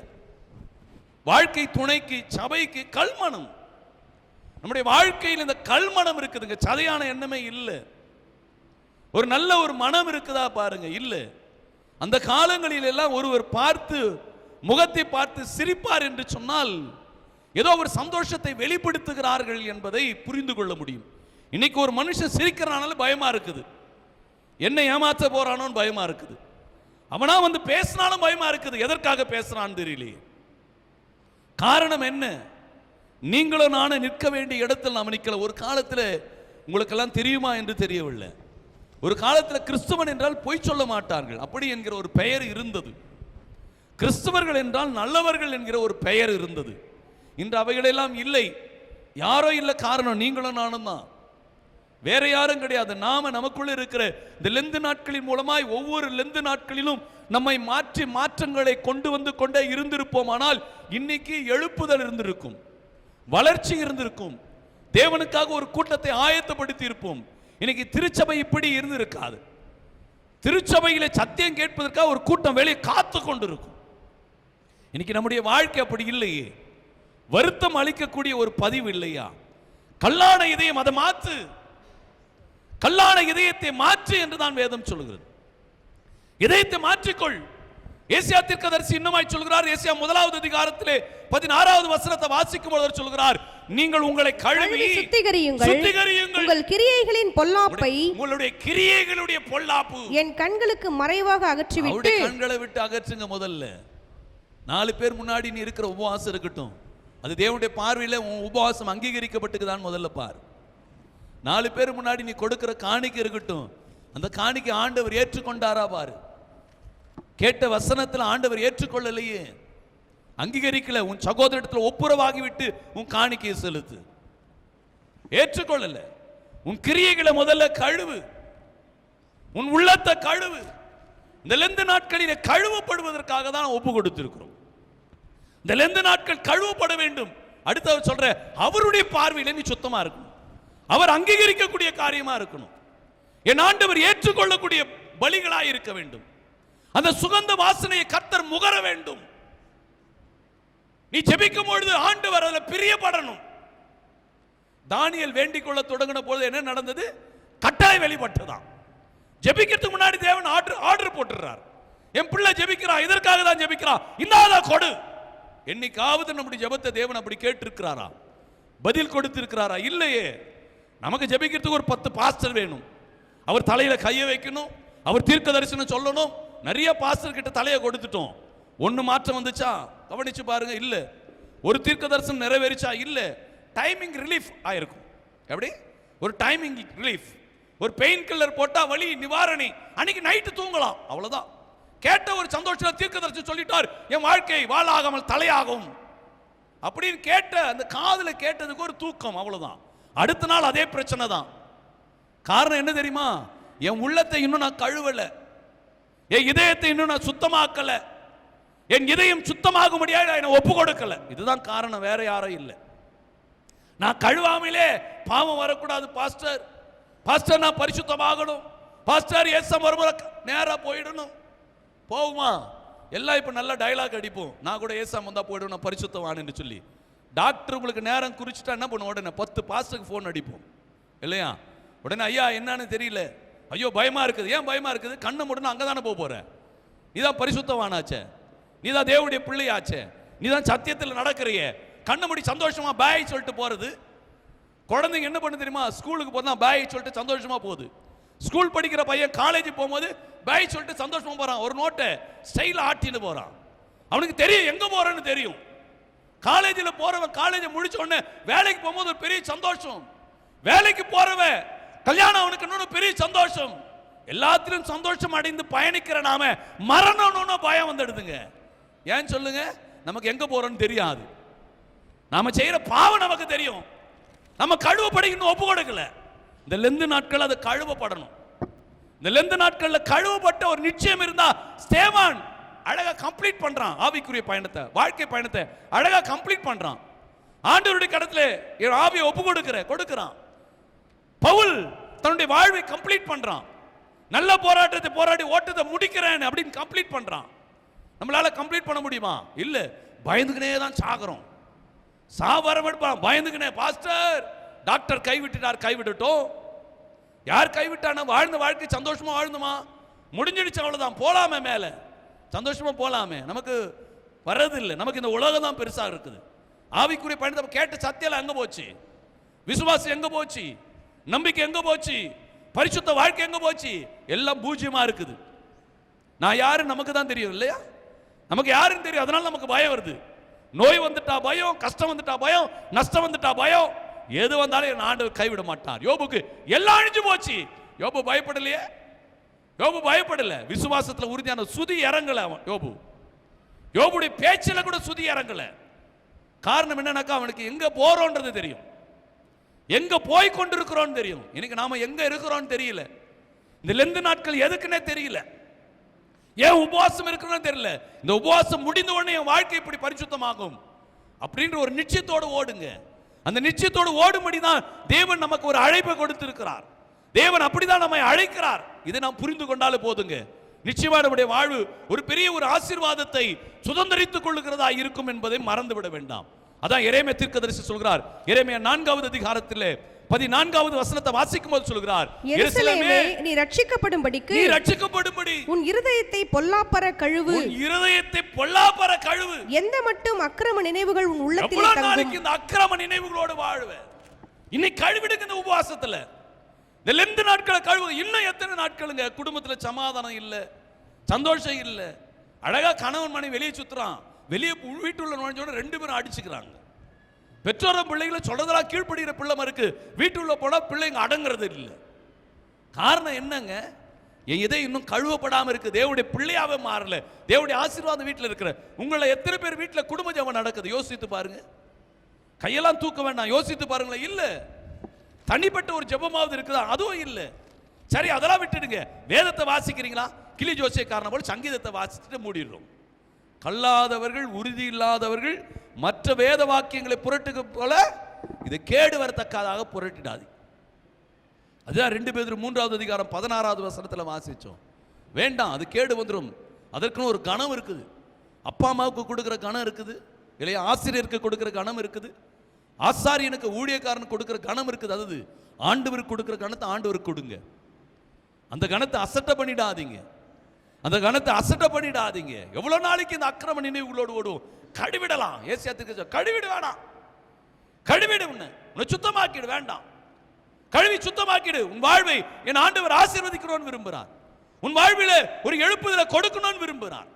[SPEAKER 1] வாழ்க்கை துணைக்கு, சபைக்கு கல்மனம், நம்முடைய வாழ்க்கையில் இந்த கல்மனம் இருக்குதுங்க. சதையான எண்ணமே இல்லை. ஒரு நல்ல ஒரு மனம் இருக்குதா பாருங்க, இல்லை. அந்த காலங்களில் எல்லாம் ஒருவர் பார்த்து முகத்தை பார்த்து சிரிப்பார் என்று சொன்னால் ஏதோ ஒரு சந்தோஷத்தை வெளிப்படுத்துகிறார்கள் என்பதை புரிந்து கொள்ள முடியும். இன்னைக்கு ஒரு மனுஷன் சிரிக்கிறனால பயமா இருக்குது, என்ன ஏமாற்ற போறானோன்னு பயமா இருக்குது, அவனா வந்து பேசினாலும் பயமா இருக்குது. எதற்காக பேசுறான்னு தெரியலையே. காரணம் என்ன? நீங்களும் நானும் நிற்க வேண்டிய இடத்தில் நாம் நிற்கல. ஒரு காலத்தில் உங்களுக்கெல்லாம் தெரியுமா என்று தெரியவில்லை, ஒரு காலத்தில் கிறிஸ்தவன் என்றால் பொய் சொல்ல மாட்டார்கள் அப்படி என்கிற ஒரு பெயர் இருந்தது. கிறிஸ்தவர்கள் என்றால் நல்லவர்கள் என்கிற ஒரு பெயர் இருந்தது. இன்று அவைகளெல்லாம் இல்லை. யாரோ இல்லை, காரணம் நீங்களும் நானும் தான், வேற யாரும் கிடையாது. நாம நமக்குள்ள இருக்கிற இந்த லெந்து நாட்களின் மூலமாய் ஒவ்வொரு லெந்து நாட்களிலும் நம்மை மாற்றி மாற்றங்களை கொண்டு வந்து கொண்டே இருந்திருப்போம். ஆனால் இன்னைக்கு எழுப்புதல் இருந்திருக்கும், வளர்ச்சி இருந்திருக்கும், தேவனுக்காக ஒரு கூட்டத்தை ஆயத்தப்படுத்தி இருப்போம். இன்னைக்கு திருச்சபை இப்படி இருந்திருக்காது. திருச்சபையில சத்தியம் கேட்பதற்காக ஒரு கூட்டம் வெளியே காத்து கொண்டிருக்கும். இன்னைக்கு நம்முடைய வாழ்க்கை அப்படி இல்லையே. வருத்தம் அளிக்கக்கூடிய ஒரு பதிவு இல்லையா? கல்லான இதயம் அதை மாற்று, கல்லான இதயத்தை மாற்று என்று தான் வேதம் சொல்கிறது. இதயத்தை மாற்றிக்கொள். ஏசியா தீர்க்கதரிசி இன்னுமாய் சொல்கிறார். ஏசியா 1வது அதிகாரத்திலே 16வது வசனத்தை வாசிக்கும் பொழுது சொல்கிறார், நீங்கள் உங்களை கழுவி சுத்திகரியுங்கள்,
[SPEAKER 2] உங்கள் கிரியைகளின் பொல்லாப்பை,
[SPEAKER 1] உங்களுடைய கிரியைகளுடைய பொல்லாப்பு
[SPEAKER 2] என் கண்களுக்கு மறைவாக அகற்றிவிட்டு,
[SPEAKER 1] கண்களை விட்டு அகற்றுங்க. முதல்ல 4 பேர் முன்னாடி நீ இருக்கிற உபவாசம் இருக்கட்டும், அது தேவனுடைய பார்வையில் உன் உபவாசம் அங்கீகரிக்கப்பட்டுக்குதான் முதல்ல பார். 4 பேர் முன்னாடி நீ கொடுக்கிற காணிக்கை இருக்கட்டும், அந்த காணிக்கை ஆண்டவர் ஏற்றுக்கொண்டாரா பாரு. கேட்ட வசனத்தில் ஆண்டவர் ஏற்றுக்கொள்ளலையே, அங்கீகரிக்கல, உன் சகோதரத்தில் ஒப்புரவாகி விட்டு உன் காணிக்கையை செலுத்து. ஏற்றுக்கொள்ளல. உன் கிரியைகளை முதல்ல கழுவு, உன் உள்ளத்தை கழுவு. இந்த லெந்து நாட்களில் கழுவப்படுவதற்காக தான் ஒப்பு கொடுத்திருக்கிறோம். இந்த லெந்து நாட்கள் கழுவப்பட வேண்டும். அடுத்தவர் சொல்ற அவருடைய பார்வையில நீ சுத்தமா இருக்கணும், அவர் அங்கீகரிக்கக்கூடிய காரியமா இருக்கணும், என் ஆண்டவர் ஏற்றுக்கொள்ளக்கூடிய பலிகளாய் இருக்க வேண்டும். அந்த சுகந்த வாசனையை கர்த்தர் முகர வேண்டும். நீ ஜெபிக்கும் பொழுது ஆண்டவர் அதில் பிரியப்படணும். தானியேல் வேண்டிக் கொள்ள தொடங்கின பொழுது என்ன நடந்தது? கட்டளை வெளிப்பட்டதான். ஜெபிக்கிறதுக்கு முன்னாடி தேவன் ஆர்டர் போட்டுறார். என் பிள்ளை ஜெபிக்கிறான், இதற்காக தான் ஜெபிக்கிறான், இன்னாத கொடு. என்னைக்காவது நம்முடைய ஜெபத்தை தேவன் அப்படி கேட்டிருக்கிறாரா? பதில் கொடுத்திருக்கிறாரா? இல்லையே. நமக்கு ஜெபிக்கிறதுக்கு ஒரு 10 பாஸ்டர் வேணும், அவர் தலையில கையை வைக்கணும், அவர் தீர்க்க தரிசனம் சொல்லணும். நிறைய பாஸ்டர் கிட்ட தலையை கொடுத்துட்டோம். ஒன்னு மாற்றம் வந்துச்சா? கவனிச்சு பாருங்க. இல்ல. ஒரு தீர்க்க தரிசனம் நிறைவேறிச்சா? இல்ல. டைமிங் ரிலீஃப் ஆயிருக்கும். எப்படி? ஒரு டைமிங் ரிலீஃப், ஒரு பெயின் கில்லர் போட்டா வலி நிவாரணி, அன்னைக்கு நைட்டு தூங்கலாம், அவ்வளவுதான். கேட்ட ஒரு சந்தோஷம் தீர்க்க தரிசனம் சொல்லிட்டார், என் வாழ்க்கை வாழாகாமல் தலையாகும் அப்படின்னு கேட்ட அந்த காதுல கேட்டதுக்கு ஒரு தூக்கம், அவ்வளவுதான். அடுத்த நாள் அதே பிரச்சனை தான். காரணம் என்ன தெரியுமா? என் உள்ளத்தை இன்னும் நான் கழுவல, என் இதயத்தை இன்னும் நான் சுத்தமாக்கல, என் இதயம் சுத்தமாக முடியாது, என்னை ஒப்பு கொடுக்கல. இதுதான் காரணம், வேற யாரும் இல்லை. நான் கழுவாமலே பாவம் வரக்கூடாது பாஸ்டர், பாஸ்டர் நான் பரிசுத்தமாகணும், பாஸ்டர் ஏசம் வருமுறை நேரா போயிடணும். போகுமா? எல்லாம் இப்ப நல்ல டைலாக் அடிப்போம். நான் கூட ஏசம் வந்தா போயிடும், நான் பரிசுத்தவான்னு சொல்லி. டாக்டர் உங்களுக்கு நேரம் குறிச்சிட்டா என்ன பண்ணுவோம்? உடனே 10 பாஸ்டருக்கு ஃபோன் அடிப்போம் இல்லையா? உடனே ஐயா என்னன்னு தெரியல, ஐயோ பயமா இருக்குது. ஏன் பயமா இருக்குது? கண்ணை மூடணும், அங்கதானே போற. நீதான் பரிசுத்தவானாச்சே, நீதான் தேவனுடைய பிள்ளையாச்சே, நீதான் சத்தியத்தில் நடக்கிறிய. கண்ணை மூடி சந்தோஷமா பாய் சொல்லிட்டு போறது. குழந்தைங்க என்ன பண்ணு தெரியுமா? ஸ்கூலுக்கு போனா பாய் சொல்லிட்டு சந்தோஷமா போகுது. ஸ்கூல் படிக்கிற பையன் காலேஜ் போகும்போது பாய் சொல்லிட்டு சந்தோஷமா போறான், ஒரு நோட்டை ஸ்டைல ஆட்டின்னு போறான். அவனுக்கு தெரியும் எங்க போறன்னு தெரியும். காலேஜில் போறவன் காலேஜ் முடிச்ச உடனே வேலைக்கு போகும்போது ஒரு பெரிய சந்தோஷம், வேலைக்கு போறவன் கல்யாணம் அவனுக்கு இன்னொரு பெரிய சந்தோஷம். எல்லாத்திலும் சந்தோஷம் அடைந்து பயணிக்கிற நாம மரணம்னு பயம் வந்துடுதுங்க. ஏன் சொல்லுங்க? நமக்கு எங்க போறோம்னு தெரியாது. நாம செய்யற பாவம் நமக்கு தெரியும். நம்ம கழுவப்படைக்கணும் ஒப்பு கொடுக்கல. இந்த லெந்து நாட்கள் அது கழுவப்படணும். இந்த லெந்து நாட்கள்ல கழுவப்பட்ட ஒரு நிச்சயம் இருந்தா ஸ்தேவான் அழகா கம்ப்ளீட் பண்றான். ஆவிக்குரிய பயணத்தை, வாழ்க்கை பயணத்தை அழகா கம்ப்ளீட் பண்றான். ஆண்டவருடைய கடத்துல என் ஆவியை ஒப்பு கொடுக்கிறான். பவுல் தன்னுடைய வாழ்வை கம்ப்ளீட் பண்றான். நல்ல போராட்டத்தை போராடி ஓட்டத்தை முடிக்கிறேன் அப்படின்னு கம்ப்ளீட் பண்றான். நம்மளால கம்ப்ளீட் பண்ண முடியுமா? இல்ல, பயந்துக்கினே தான் சாகுறோம். சாவரம் பயந்துக்கினே. Pastor, doctor கைவிட்டுட்டோம். யார் கைவிட்டானா? வாழ்ந்த வாழ்க்கை சந்தோஷமா வாழ்ந்துமா? முடிஞ்சிடுச்சு, அவ்வளவுதான். போலாமே, மேல சந்தோஷமா போலாமே. நமக்கு வர்றதில்லை. நமக்கு இந்த உலகம் தான் பெருசா இருக்குது. ஆவிக்குரிய பயணத்தை கேட்ட சத்தியம் எங்க போச்சு? விசுவாசம் எங்க போச்சு? நம்பிக்கை எங்க போச்சு? பரிசுத்த வாழ்க்கை எங்க போச்சு? எல்லாம் பூஜ்யமா இருக்குது. நான் யாரு நமக்கு தான் தெரியும் இல்லையா? நமக்கு யாருன்னு தெரியும். அதனால நமக்கு பயம் வருது. நோய் வந்துட்டா பயம், கஷ்டம் வந்துட்டா பயம், நஷ்டம் வந்துட்டா பயம். எது வந்தாலும் என் ஆண்டவர் கைவிட மாட்டார். யோபுக்கு எல்லாம் அழிஞ்சு போச்சு. யோபு பயப்படலையே. யோபு பயப்படல. விசுவாசத்துல உறுதியான சுதி இறங்கல. யோபுடைய பேச்சில கூட சுதி இறங்கல. காரணம் என்னன்னாக்கா, அவனுக்கு எங்க போறோன்றது தெரியும், எங்க போய் கொண்டிருக்கிறோம் தெரியும். இன்னைக்கு நாம எங்க இருக்கிறோம் தெரியல. இந்த லெந்து நாட்கள் எதுக்குன்னே தெரியல. ஏன் உபவாசம் இருக்கணும்னு தெரியல. இந்த உபவாசம் முடிந்த உடனே என் வாழ்க்கை இப்படி பரிசுத்தமாகும் அப்படின்ற ஒரு நிச்சயத்தோடு ஓடுங்க. அந்த நிச்சயத்தோடு ஓடும்படிதான் தேவன் நமக்கு ஒரு அழைப்பை கொடுத்திருக்கிறார். தேவன் அப்படிதான் நம்மை அழைக்கிறார். இதை நாம் புரிந்து கொண்டாலே போதுங்க. நிச்சயமா நம்முடைய வாழ்வு ஒரு பெரிய ஒரு ஆசீர்வாதத்தை சுதந்திரித்துக் கொள்ளுகிறதா இருக்கும் என்பதை மறந்துவிட வேண்டாம். அதான் எரேமியா தீர்க்கதரிசி சொல்கிறார். எரேமியா 4வது அதிகாரத்திலே 14வது வசனத்தை வாசிக்கும் போது சொல்கிறார்,
[SPEAKER 2] எருசலேமே, நீ ரட்சிக்கப்படும்படிக்கு உன் இருதயத்தை பொல்லாப்பற கழுவு.
[SPEAKER 1] உன் இருதயத்தை பொல்லாப்பற கழுவு.
[SPEAKER 2] எந்த மட்டும் அக்கிரம நினைவுகள் உன் உள்ளத்தில் தங்கும்.
[SPEAKER 1] இந்த அக்கிரம நினைவுகளோடு வாழ்வே. இன்னைக்கு கழுவிடுங்க. இந்த உபவாசத்துல இந்த லெந்து நாட்களை கழுவு. இன்னும் எத்தனை நாட்களுங்க குடும்பத்துல சமாதானம் இல்ல, சந்தோஷம் இல்ல. அழகா கணவன் மனைவி வெளியே சுத்துறான், வெளியே வீட்டுள்ள நுழைஞ்சோட 2 பேரும் அடிச்சுக்கிறாங்க. பெற்றோரும் பிள்ளைகளை சொல்றதெல்லாம் கீழ்ப்படுகிற பிள்ளை இருக்கு. வீட்டுள்ள போனா பிள்ளைங்க அடங்குறது இல்லை. காரணம் என்னங்க? என் இதை இன்னும் கழுவப்படாம இருக்கு. தேவனுடைய பிள்ளையாவே மாறல. தேவனுடைய ஆசீர்வாதம் வீட்டில் இருக்கிற உங்களை எத்தனை பேர் வீட்டில் குடும்ப ஜெபம் நடக்குது? யோசித்து பாருங்க. கையெல்லாம் தூக்க வேண்டாம், யோசித்து பாருங்களேன். இல்ல, தனிப்பட்ட ஒரு ஜெபமாவது இருக்குதா? அதுவும் இல்லை. சரி, அதெல்லாம் விட்டுடுங்க. வேதத்தை வாசிக்கிறீங்களா? கிளி ஜோசியக்காரனை போல சங்கீதத்தை வாசிச்சுட்டு மூடிடுறோம். கல்லாதவர்கள், உறுதி இல்லாதவர்கள் மற்ற வேத வாக்கியங்களை புரட்டுக்கு போல இது கேடு வரத்தக்கதாக புரட்டிடாது. அதுதான் 2 பேதுரு 3வது அதிகாரம் 16வது வசனத்தில் வாசிச்சோம். வேண்டாம், அது கேடு வந்துடும். அதற்குன்னு ஒரு கணம் இருக்குது. அப்பா அம்மாவுக்கு கொடுக்குற கணம் இருக்குது, இல்லையா? ஆசிரியருக்கு கொடுக்குற கணம் இருக்குது, ஆசாரியனுக்கு ஊழியக்காரனுக்கு கொடுக்குற கணம் இருக்குது. அது ஆண்டவருக்கு கொடுக்குற கணத்தை ஆண்டவருக்கு கொடுங்க. அந்த கணத்தை அசட்டை பண்ணிடாதீங்க. அந்த கணத்தை அசட்டை பண்ணிடாதீங்க. எவ்வளவு நாளைக்கு இந்த அக்கிரம நினைவுகளோடு ஓடும்? கழுவிடலாம். ஏசியாத்துக்கு கழுவிடு வேண்டாம். கழுவிடு, உன்னை சுத்தமாக்கிடு. வேண்டாம், கழுவி சுத்தமாக்கிடு. உன் வாழ்வை என் ஆண்டவர் ஆசீர்வதிக்கணும்னு விரும்புகிறார். உன் வாழ்வில ஒரு எழுப்புதலை கொடுக்கணும்னு விரும்புகிறார்.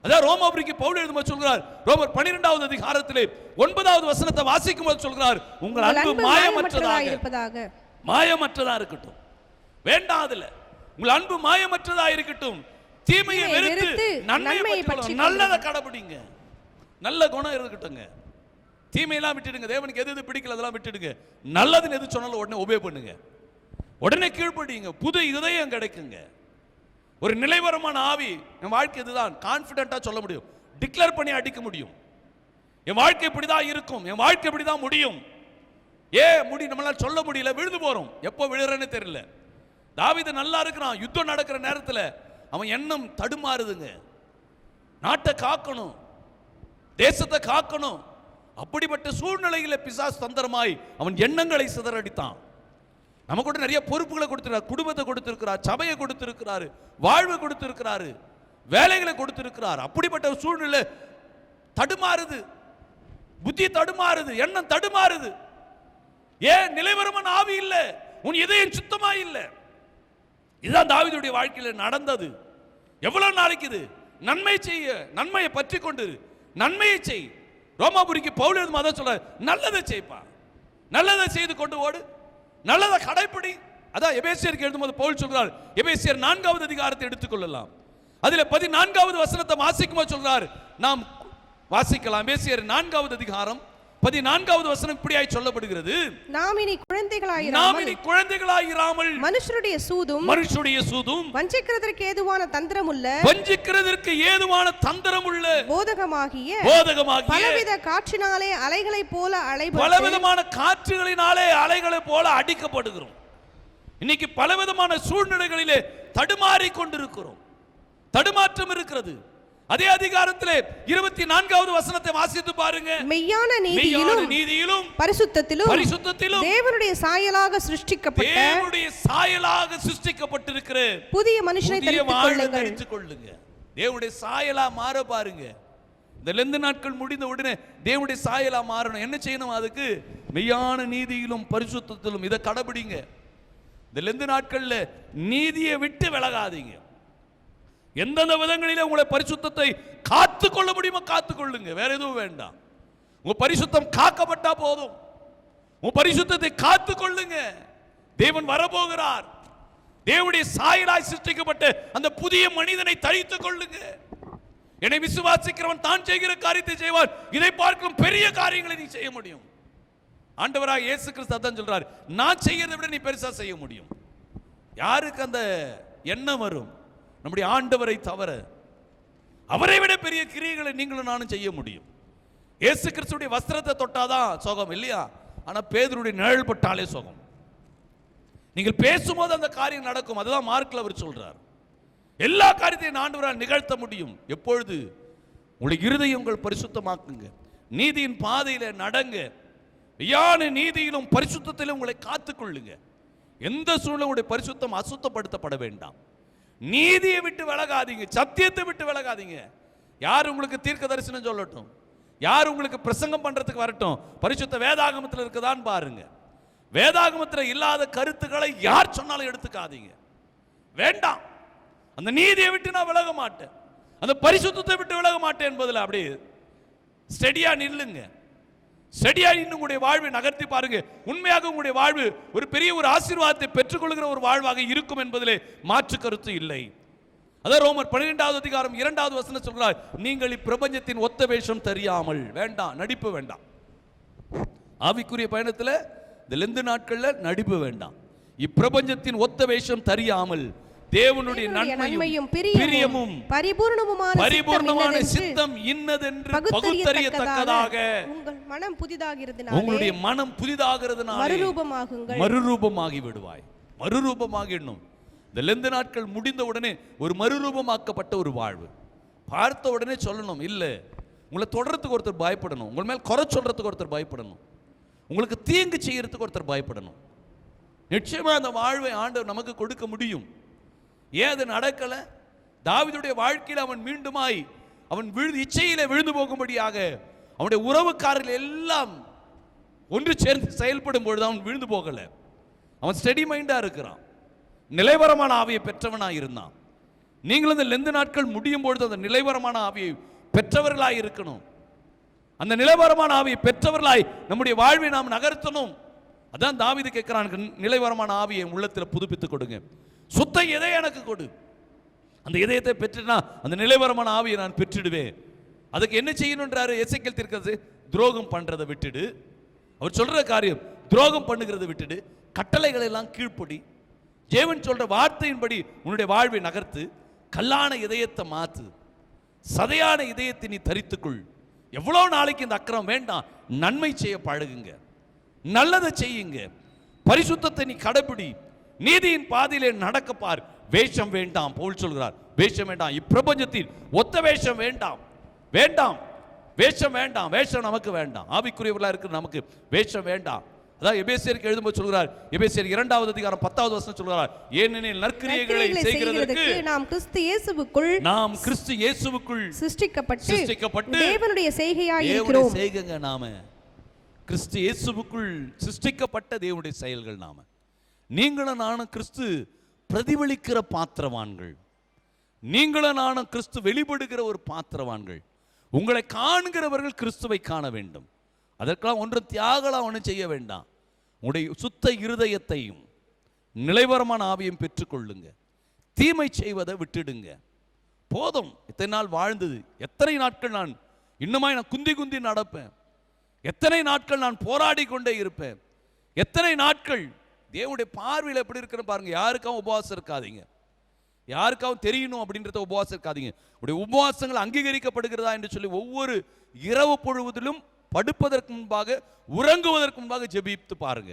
[SPEAKER 1] அதான் ரோமாபுரிக்கு பவுல் எழுதும்போது சொல்கிறார். ரோமர் 12வது அதிகாரத்திலே 9வது வசனத்தை வாசிக்கும் போது சொல்கிறார், உங்கள் அன்பு மாயமற்றதா இருக்கட்டும். வேண்டாம், அதுல உங்கள் அன்பு மாயமற்றதா இருக்கட்டும். தீமையை வெறுத்து நன்மையை பற்றி நல்லதை கடைபிடிங்க. நல்ல குணம் இருக்கட்டுங்க. தீமையெல்லாம் விட்டுடுங்க. தேவனுக்கு எது எது பிடிக்கல அதெல்லாம் விட்டுடுங்க. நல்லதுன்னு எது சொன்னாலும் உடனே ஒபே பண்ணுங்க, உடனே கீழ்ப்படிங்க. புது இதயம் கிடைக்குங்க. ஒரு நிலைவரமான ஆவி. என் வாழ்க்கை இதுதான் கான்பிடென்ட்டா சொல்ல முடியும், டிக்ளேர் பண்ணி அடிக்க முடியும். என் வாழ்க்கை இப்படிதான் இருக்கும், என் வாழ்க்கை இப்படிதான் முடியும். நம்மளால சொல்ல முடியல, விழுந்து போறோம். எப்போ விழுறேன்னு தெரியல. தாவீது நல்லா இருக்கிறான். யுத்தம் நடக்கிற நேரத்தில் அவன் எண்ணம் தடுமாறுதுங்க. நாட்டை காக்கணும், தேசத்தை காக்கணும். அப்படிப்பட்ட சூழ்நிலையில பிசாசு தந்திரமாய் அவன் எண்ணங்களை சிதறடித்தான். நமக்கு கூட நிறைய பொறுப்புகளை கொடுத்திருக்கிறார். குடும்பத்தை கொடுத்திருக்கிறார், சபையை கொடுத்திருக்கிறாரு, வாழ்வு கொடுத்திருக்கிறாரு, வேலைகளை கொடுத்திருக்கிறார். அப்படிப்பட்ட ஒரு சூழ்நிலை தடுமாறுது, புத்தி தடுமாறுது, எண்ணம் தடுமாறுது. ஏன்? நிலைவரமான ஆவி இல்லை, உன் இதயம் சுத்தமா இல்லை. இதுதான் தாவீதுடைய வாழ்க்கையில் நடந்தது. எவ்வளவு நாளைக்கு இது? நன்மை செய்ய, நன்மையை பற்றி கொண்டு நன்மையை செய். ரோமாபுரிக்கு பவுல் எழுதும் அதான் சொல்ற, நல்லதை செய்ப்பா, நல்லதை செய்து கொண்டு ஓடு, நல்லதை கடைப்பிடி. அதான் எபேசியருக்கு எழுதும்போது பவுல் சொல்றார். எபேசியர் 4வது அதிகாரத்தை எடுத்துக்கொள்ளலாம். அதில் 14வது வசனத்தை வாசிக்கும்போது சொல்றார், நாம் வாசிக்கலாம். எபேசியர் 4வது அதிகாரம் 14வது வசனம் இப்படியாய் சொல்லப்படுகிறது.
[SPEAKER 2] நாம் இனி குழந்தைகளாயிராமல்
[SPEAKER 1] மனுஷருடைய சூதும்
[SPEAKER 2] வஞ்சிக்கிறதற்கு
[SPEAKER 1] ஏதுவான தந்திரமுள்ள
[SPEAKER 2] போதகமாகிய பலவித காற்றினாலே அலைகளைப் போல
[SPEAKER 1] பலவிதமான காற்றுகளினாலே அலைகளைப் போல அடிக்கப்படுகிறோம். இன்னைக்கு பலவிதமான சூழ்நிலைகளிலே தடுமாறி கொண்டிருக்கிறோம். தடுமாற்றம் இருக்கிறது. அதே அதிகாரத்திலே 24வது வசனத்தை வாசித்து பாருங்க.
[SPEAKER 2] மெய்யான நீதியிலும் பரிசுத்தத்திலும் தேவனுடைய சாயலாக
[SPEAKER 1] சிருஷ்டிக்கப்பட்டிருக்கிற
[SPEAKER 2] புதிய மனுஷனை
[SPEAKER 1] தரித்துக் கொள்ளுங்க. தேவனுடைய சாயலா மாற பாருங்க. இந்த லெந்து நாட்கள் முடிந்த உடனே தேவனுடைய சாயலா மாறணும். என்ன செய்யணும்? அதுக்கு மெய்யான நீதியிலும் பரிசுத்தத்திலும் இதை கடைபிடிங்க. இந்த லெந்து நாட்கள்ல நீதியை விட்டு விலகாதீங்க. எந்தெந்த விதங்களிலே உங்களை பரிசுத்தத்தை காத்துக் கொள்ள முடியுமோ காத்துக் கொள்ளுங்க. வேற எதுவும் வேண்டாம். உங்க பரிசுத்தம் காக்கப்பட்டா போதும். உங்க பரிசுத்தத்தை காத்துக் கொள்ளுங்க. தேவன் வரப்போகிறார். தேவனுடைய சாயலாய் சிருஷ்டிக்கப்பட்ட அந்த புதிய மனிதனை தரித்துக் கொள்ளுங்க. என்னை விசுவாசிக்கிறவன் தான் செய்கிற காரியத்தை செய்வார். இதை பார்க்கும் பெரிய காரியங்களை நீ செய்ய முடியும். ஆண்டவராக இயேசு கிறிஸ்து அதான் சொல்றார், நான் செய்யறதை விட நீ பெருசா செய்ய முடியும். யாருக்கு அந்த எண்ணம் வரும்? நம்முடைய ஆண்டவரை தவிர அவரை விட பெரிய கிரியைகளை நீங்களும் நானும் செய்ய முடியும். இயேசு கிறிஸ்துடைய வஸ்திரத்தை தொட்டாதான் சோகம் இல்லையா? ஆனா பேதுருடைய நிழல் பட்டாலே சோகம். நீங்கள் பேசும்போது அந்த காரியம் நடக்கும். அதுதான் மார்க்ல அவர் சொல்றார். எல்லா காரியத்தையும் ஆண்டவரால் நிகழ்த்த முடியும். எப்பொழுது? உங்களுடைய இருதயம் உங்கள் பரிசுத்தமாக்குங்க. நீதியின் பாதையில நடங்க. மெய்யான நீதியிலும் பரிசுத்தத்திலும் உங்களை காத்துக்கொள்ளுங்க. எந்த சூழ்நிலை உங்களுடைய பரிசுத்தம் அசுத்தப்படுத்தப்பட வேண்டாம். நீதியை விட்டு விலகாதீங்க. சத்தியத்தை விட்டு விலகாதீங்க. யார் உங்களுக்கு தீர்க்க தரிசனம் சொல்லட்டும், யார் உங்களுக்கு பிரசங்கம் பண்றதுக்கு வரட்டும், பரிசுத்த வேதாகமத்தில் இருக்குதான்னு பாருங்க. வேதாகமத்தில் இல்லாத கருத்துக்களை யார் சொன்னாலும் எடுத்துக்காதீங்க. வேண்டாம். அந்த நீதியை விட்டு நான் விலக மாட்டேன், அந்த பரிசுத்தத்தை விட்டு விலக மாட்டேன் என்பதில் அப்படியே ஸ்டெடியா நில்லுங்க. ஸ்டெடியா நின்று உங்களுடைய வாழ்வை நகர்த்தி பாருங்க. உண்மையாக உங்களுடைய வாழ்வு ஒரு பெரிய ஒரு ஆசீர்வாதத்தை பெற்றுக்கொள்கிற ஒரு வாழ்வாக இருக்கும் என்பதிலே மாற்று கருத்து இல்லை. அதான் ரோமர் 12வது அதிகாரம் 2வது வசனம் சொல்றார், நீங்கள் இப்பிரபஞ்சத்தின் ஒத்த வேஷம் தெரியாமல். வேண்டாம், நடிப்பு வேண்டாம். ஆவிக்குரிய பயணத்தில் இந்த லெந்து நாட்கள்ல நடிப்பு வேண்டாம். இப்பிரபஞ்சத்தின் ஒத்த வேஷம் தெரியாமல் தேவனுடைய நன்மையும் பிரியமும் பரிபூர்ணமான சித்தம் இன்னதென்று பகுத்தறியத்தக்கதாக உங்களுடைய மனம் புதிதாகிறதுனால மறுரூபமாகி விடுவாய். மறுரூபமாகிடணும். இந்த லெந்து நாட்கள் முடிந்த உடனே ஒரு மறுரூபமாக்கப்பட்ட ஒரு வாழ்வு. பார்த்த உடனே சொல்லணும், இல்லை உங்களை தொடர்றதுக்கு ஒருத்தர் பயப்படணும், உங்கள் மேல் குறை சொல்றதுக்கு ஒருத்தர் பயப்படணும், உங்களுக்கு தீங்கு செய்யறதுக்கு ஒருத்தர் பயப்படணும். நிச்சயமா அந்த வாழ்வை ஆண்டவர் நமக்கு கொடுக்க முடியும். ஏன் அது நடக்கல? தாவீதுடைய வாழ்க்கையில் அவன் மீண்டுமாய் அவன் இச்சையில விழுந்து போகும்படியாக அவனுடைய உறவுக்காரர்கள் எல்லாம் ஒன்று சேர்ந்து செயல்படும் பொழுது அவன் விழுந்து போகல. அவன் ஸ்டெடி மைண்டா இருக்கிறான். நிலைவரமான ஆவியை பெற்றவனாய் இருந்தான். நீங்களும் இந்த லெந்து நாட்கள் முடியும் பொழுது அந்த நிலைவரமான ஆவியை பெற்றவர்களாய் இருக்கணும். அந்த நிலைவரமான ஆவியை பெற்றவர்களாய் நம்முடைய வாழ்வை நாம் நகர்த்தணும். அதான் தாவீது கேட்கிறான், நிலைவரமான ஆவியை உள்ளத்தில் புதுப்பித்துக் கொடுங்க. சுத்த இதயம் எனக்கு கொடு. அந்த இதயத்தை பெற்றுனா அந்த நிலைவரமான ஆவியை நான் பெற்றுடுவேன். அதுக்கு என்ன செய்யணும்ன்றாரு எசேக்கியேல் தீர்க்கதரிசி? துரோகம் பண்றதை விட்டுடு. அவர் சொல்ற காரியம் துரோகம் பண்ணுகிறதை விட்டுடு. கட்டளைகளை எல்லாம் கீழ்ப்படி. தேவன் சொல்ற வார்த்தையின்படி உன்னுடைய வாழ்வை நகர்த்து. கல்லான இதயத்தை மாத்து. சதையான இதயத்தை நீ தரித்துக்கொள். எவ்வளவு நாளைக்கு இந்த அக்கிரம் வேண்டாம். நன்மை செய்ய பழகுங்க, நல்லதை செய்யுங்க, பரிசுத்தத்தை நீ கடைபிடி, நீதியின் பாதையிலே நடக்க பார். வேஷம் வேண்டாம். பவுல் சொல்கிறார், வேஷம் வேண்டாம். இப்பிரபஞ்சத்தில் ஒத்த வேஷம் வேண்டாம். வேண்டாம், வேஷம் வேண்டாம். வேஷம் நமக்கு வேண்டாம். ஆவிக்குரியவர்களா இருக்கிற நமக்கு வேஷம் வேண்டாம். அதான் எபேசியருக்கு எழுதும்போது சொல்கிறார், எபேசியர் 2வது அதிகாரம் 10வது வசனம் சொல்கிறார், ஏனெனில் நற்கிரியைகளை செய்கிறதற்கு நாம் கிறிஸ்து இயேசுவுக்குள் சிருஷ்டிக்கப்பட்டு தேவனுடைய செய்கையாய் இருக்கிறோம். செய்யுங்க. நாம கிறிஸ்து இயேசுவுக்குள் சிருஷ்டிக்கப்பட்ட தேவனுடைய செயல்கள். நாம நீங்களும் நானும் கிறிஸ்து பிரதிபலிக்கிற பாத்திரவான்கள். நீங்களும் நானும் கிறிஸ்து வெளிப்படுகிற ஒரு பாத்திரவான்கள். உங்களை காண்கிறவர்கள் கிறிஸ்துவை காண வேண்டும். அதற்கெல்லாம் ஒன்று தியாகலாம் ஒன்றும் செய்ய வேண்டாம். உங்களுடைய சுத்த இருதயத்தையும் நிலைவரமான ஆவியும் பெற்றுக்கொள்ளுங்க. தீமை செய்வதை விட்டுடுங்க. போதும், இத்தனை நாள் வாழ்ந்தது, எத்தனை நாட்கள் நான் இன்னுமாய் நான் குந்தி குந்தி நடப்பேன். எத்தனை நாட்கள் நான் போராடி கொண்டே இருப்பேன். எத்தனை நாட்கள். தேவனுடைய பார்வையில் எப்படி இருக்குன்னு பாருங்க. யாருக்காகவும் உபவாசம் இருக்காதீங்க. யாருக்காகவும் தெரியணும் அப்படின்றத உபவாசம் இருக்காதீங்க. உடைய உபவாசங்கள் அங்கீகரிக்கப்படுகிறதா என்று சொல்லி ஒவ்வொரு இரவு பொழுவதிலும் படுப்பதற்கு முன்பாக, உறங்குவதற்கு முன்பாக ஜெபித்து பாருங்க.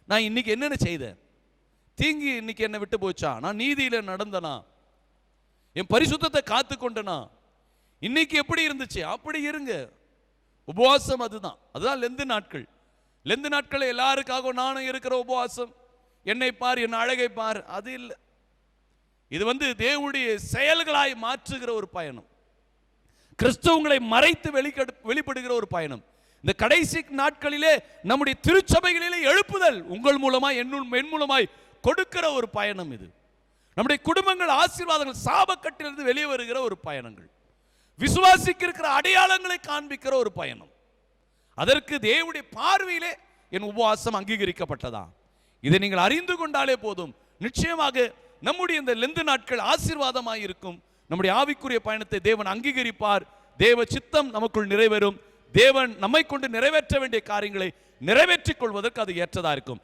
[SPEAKER 1] நான் இன்னைக்கு என்னென்ன செய்தேன்? தீங்கி இன்னைக்கு என்னை விட்டு போச்சா? நான் நீதியில நடந்தனா? என் பரிசுத்தத்தை காத்து கொண்டனா? இன்னைக்கு எப்படி இருந்துச்சு? அப்படி இருங்க. உபவாசம் அதுதான் லெந்து நாட்கள். லெந்து நாட்கள் எல்லாருக்காகவும் நானும் இருக்கிற உபவாசம், என்னை பார், என் அழகை பார், அது இல்லை. இது தேவனுடைய செயல்களாய் மாற்றுகிற ஒரு பயணம். கிறிஸ்தவங்களை மறைத்து வெளிப்படுகிற ஒரு பயணம். இந்த கடைசி நாட்களிலே நம்முடைய திருச்சபைகளிலே எழுப்புதல் உங்கள் மூலமாய் என் மூலமாய் கொடுக்கிற ஒரு பயணம். இது நம்முடைய குடும்பங்கள் ஆசீர்வாதங்கள் சாபக்கட்டிலிருந்து வெளியே வருகிற ஒரு பயணங்கள். விசுவாசிக்கு இருக்கிற அடையாளங்களை காண்பிக்கிற ஒரு பயணம். அதற்கு தேவனுடைய பார்வையிலே என் உபவாசம் அங்கீகரிக்கப்பட்டதா? இதை நீங்கள் அறிந்து கொண்டாலே போதும். நிச்சயமாக நம்முடைய இந்த லெந்து நாட்கள் ஆசீர்வாதமாய் இருக்கும். நம்முடைய ஆவிக்குரிய பயணத்தை தேவன் அங்கீகரிப்பார். தேவ சித்தம் நமக்குள் நிறைவேறும். தேவன் நம்மை கொண்டு நிறைவேற்ற வேண்டிய காரியங்களை நிறைவேற்றிக் கொள்வதற்கு அது ஏற்றதா இருக்கும்.